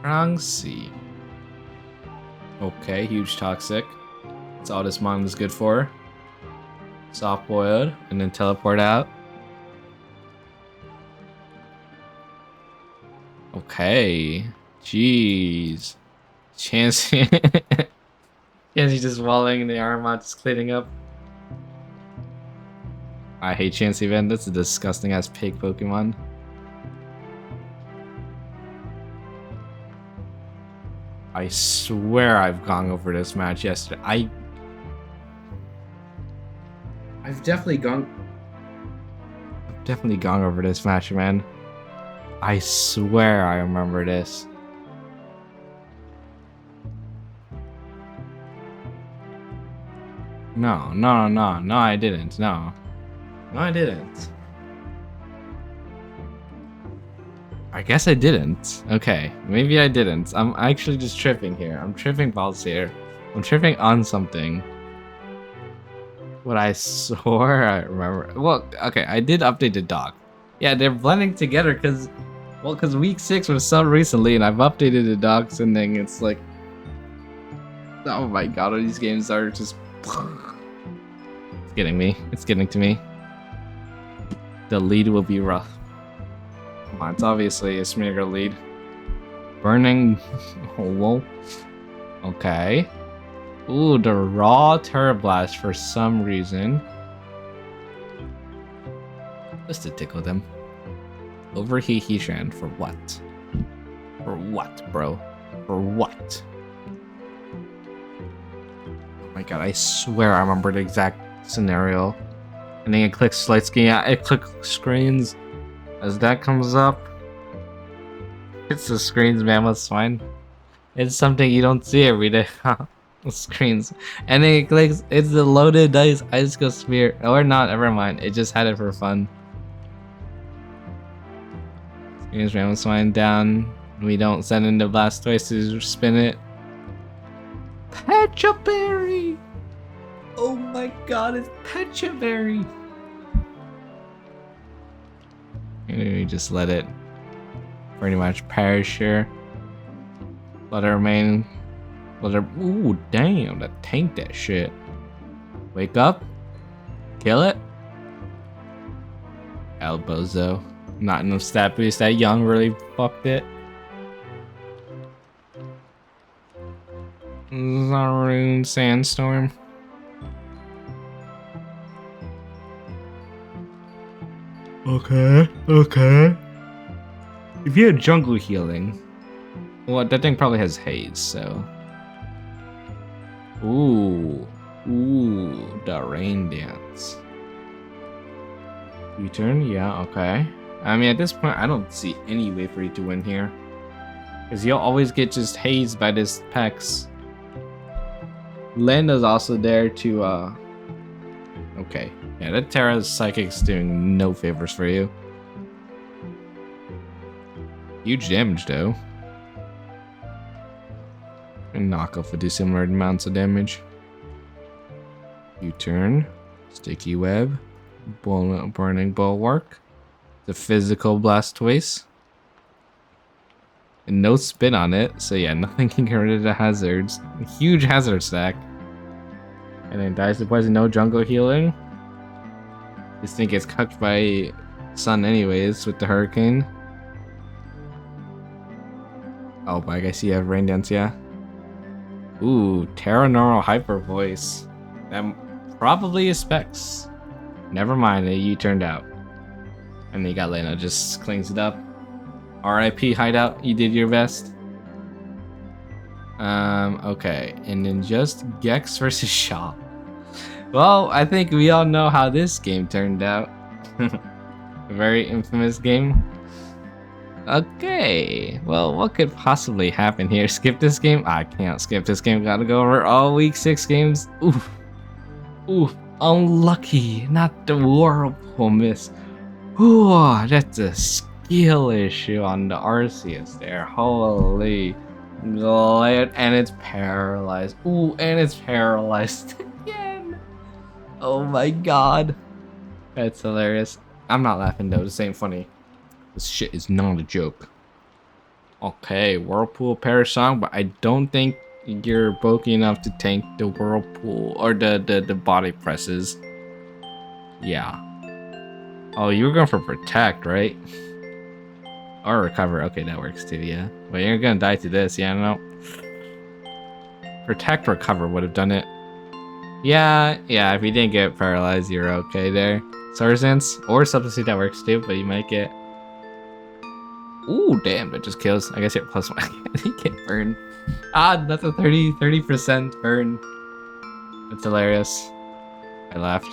S1: Franxi. Okay, huge Toxic. That's all this mon is good for. Soft boiled and then teleport out. Okay. Jeez. Chansey. Chansey just walling in the Armont, just cleaning up. I hate Chansey Ven. That's a disgusting ass pig Pokemon. I swear I've gone over this match yesterday. I've definitely gone over this match, man. I swear I remember this. No, I didn't. No, I didn't. I guess I didn't. Okay, maybe I didn't. I'm actually just tripping here. I'm tripping balls here. I'm tripping on something. What I swore I remember. Well, okay, I did update the dock. Yeah, they're blending together because, well, because week 6 was so recently, and I've updated the docks, and then it's like, oh my god, all these games are just. It's getting me. It's getting to me. The lead will be rough. Come on, it's obviously a Smeagol lead. Burning hole. Okay. Ooh, the raw Terrablast for some reason. Just to tickle them. Overheat Heatran for what? For what, bro? For what? Oh my god, I swear I remember the exact scenario. And then it clicks light screen. Yeah, it clicks screens. As that comes up, it's the screens, man. That's fine. It's something you don't see every day. Screens. And then it clicks. It's the loaded dice ice go sphere. Or not, never mind. It just had it for fun. Screens, man. That's fine. Down. We don't send in the Blastoise to spin it. Pechaberry! Oh my god, it's Pechaberry! We just let it pretty much perish here. Let it remain. Let it. Ooh, damn, that tanked that shit. Wake up. Kill it. Elbozo. Not enough stat boost. That young really fucked it. Zarude Sandstorm. Okay. If you had jungle healing, well, that thing probably has haze, so. Ooh, the rain dance. U-turn, yeah, okay. I mean, at this point, I don't see any way for you to win here, because you'll always get just hazed by this Pex. Landa's also there to, okay. Yeah, that Terra's Psychic's doing no favors for you. Huge damage, though. And knockoff would do similar amounts of damage. U-turn. Sticky Web. Burning Bulwark. The physical Blastoise. And no spin on it, so yeah, nothing can get rid of the hazards. A huge hazard stack. And then dies to poison, no jungle healing. This thing gets cucked by Sun anyways with the Hurricane. Oh, but I guess you have Rain Dance, yeah. Ooh, Terra Neural Hyper Voice. That probably is Specs. Never mind, you turned out. And then you got Lena, just cleans it up. RIP Hideout, you did your best. Okay, and then just Gex versus Shaw. Well, I think we all know how this game turned out. A very infamous game. Okay, well, what could possibly happen here? Skip this game? I can't skip this game. Gotta go over all week 6 games. Oof, unlucky. Not the Whirlpool miss. Ooh, that's a skill issue on the Arceus there. Holy. And it's paralyzed. Ooh, and it's paralyzed again. Oh my god. That's hilarious. I'm not laughing though, this ain't funny. This shit is not a joke. Okay, Whirlpool Perish Song, but I don't think you're bulky enough to tank the Whirlpool or the body presses. Yeah. Oh, you were going for Protect, right? Or Recover. Okay, that works too, yeah. But you're gonna die to this, yeah, no. Protect, Recover would have done it. Yeah, if you didn't get paralyzed, you're okay there. Sarzance or Substitute, that works too, but you might get. Ooh, damn, that just kills. I guess you're +1. I didn't get burned. Ah, that's a 30% burn. That's hilarious. I laughed.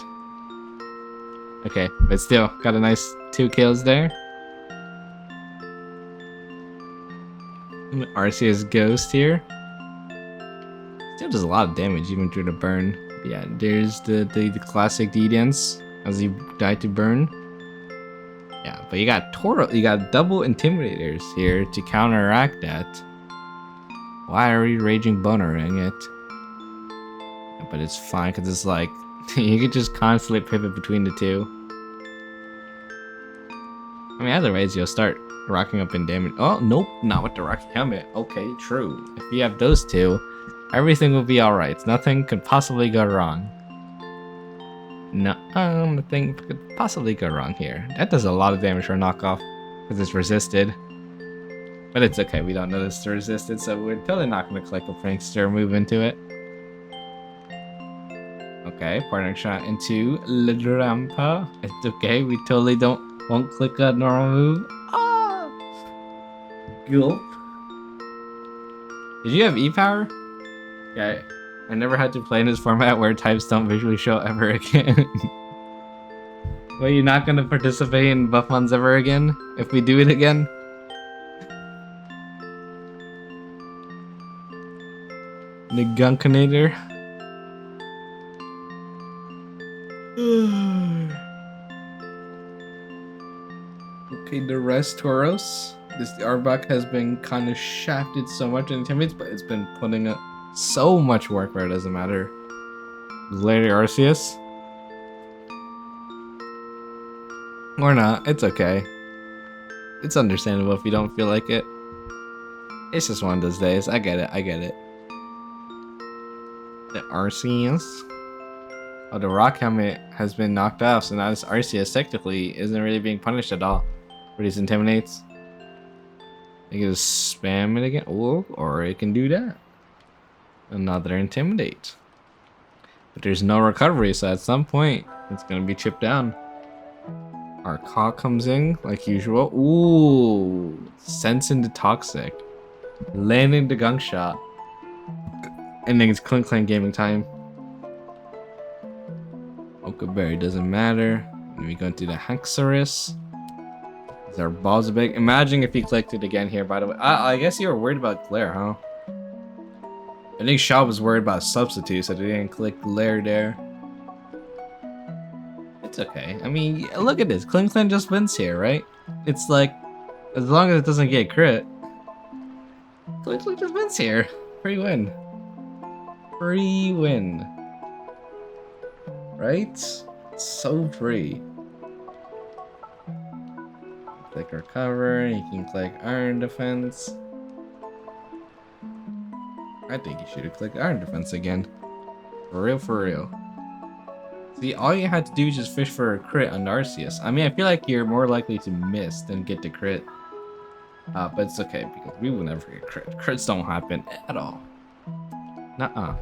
S1: Okay, but still, got a nice 2 kills there. Arceus Ghost here. Still does a lot of damage even through the burn. Yeah, there's the classic D-Dance as he died to burn. Yeah, but you got double intimidators here to counteract that. Why are you raging bonering it? Yeah, but it's fine because it's like you could just constantly pivot between the two. I mean, otherwise you'll start rocking up in damage. Oh nope, not with the rocky helmet. Okay, true. If you have those two, everything will be alright. Nothing could possibly go wrong. No, nothing could possibly go wrong here. That does a lot of damage for a knockoff because it's resisted. But it's okay, we don't know this is resisted, so we're totally not going to click a prankster move into it. Okay, partner shot into La Rampa. It's okay, we totally won't click a normal move. Ah! Gulp. Did you have E-Power? Yeah, I never had to play in this format where types don't visually show ever again. Wait, you're not gonna participate in Buffmons ever again? If we do it again? The Gunkinator? Okay, the rest Tauros. This Arbok has been kind of shafted so much in intimidates, but it's been putting up so much work where it doesn't matter. Lady Arceus? Or not, it's okay. It's understandable if you don't feel like it. It's just one of those days. I get it. The Arceus? Oh, the rock helmet has been knocked off, so now this Arceus technically isn't really being punished at all for these intimidates. You can just spam it again, or it can do that. Another intimidate. But there's no recovery, so at some point, it's gonna be chipped down. Our Caw comes in, like usual. Ooh, sensing the toxic. Landing the gunk shot. And then it's Clink Clank gaming time. Okaberry doesn't matter. Then we go into the Haxorus. These are balls of big. Imagine if he clicked it again here, by the way. I guess you were worried about glare, huh? I think Shaw was worried about substitute, so they didn't click glare there. It's okay. I mean, look at this. Clink Clank just wins here, right? It's like, as long as it doesn't get crit, Clink Clank just wins here. Free win. Free win. Right? So free. Click recover, you can click iron defense. I think you should have clicked iron defense again. For real. See, all you had to do is just fish for a crit on Arceus. I mean, I feel like you're more likely to miss than get the crit. But it's okay, because we will never get crit. Crits don't happen at all. Nuh-uh.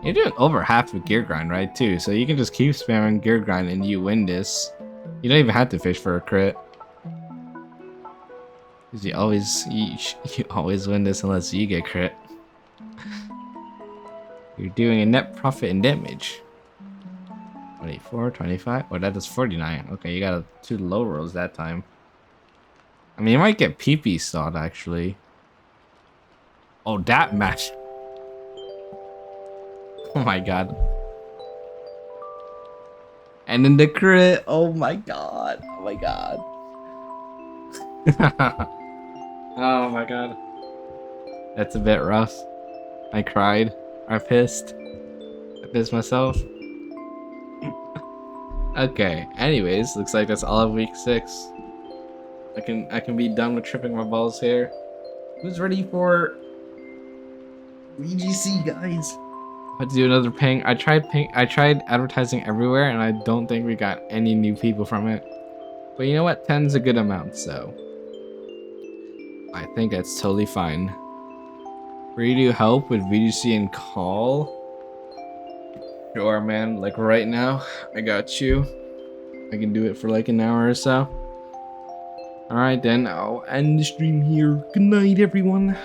S1: You're doing over half of gear grind, right, too? So you can just keep spamming gear grind and you win this. You don't even have to fish for a crit. Because you always win this unless you get crit. You're doing a net profit in damage. 24, 25. Oh, that is 49. Okay, you got 2 low rolls that time. I mean, you might get PP stalled, actually. Oh, that match. Oh my god. And then the crit. Oh my god. Oh my god. Oh my god. That's a bit rough. I cried. I pissed myself. Okay, anyways, looks like that's all of week 6. I can be done with tripping my balls here. Who's ready for VGC, guys? I had to do another ping. I tried advertising everywhere, and I don't think we got any new people from it. But you know what? 10's a good amount, so I think that's totally fine. Free to help with VGC and call. Sure, man. Like right now, I got you. I can do it for like an hour or so. Alright then, I'll end the stream here. Good night, everyone.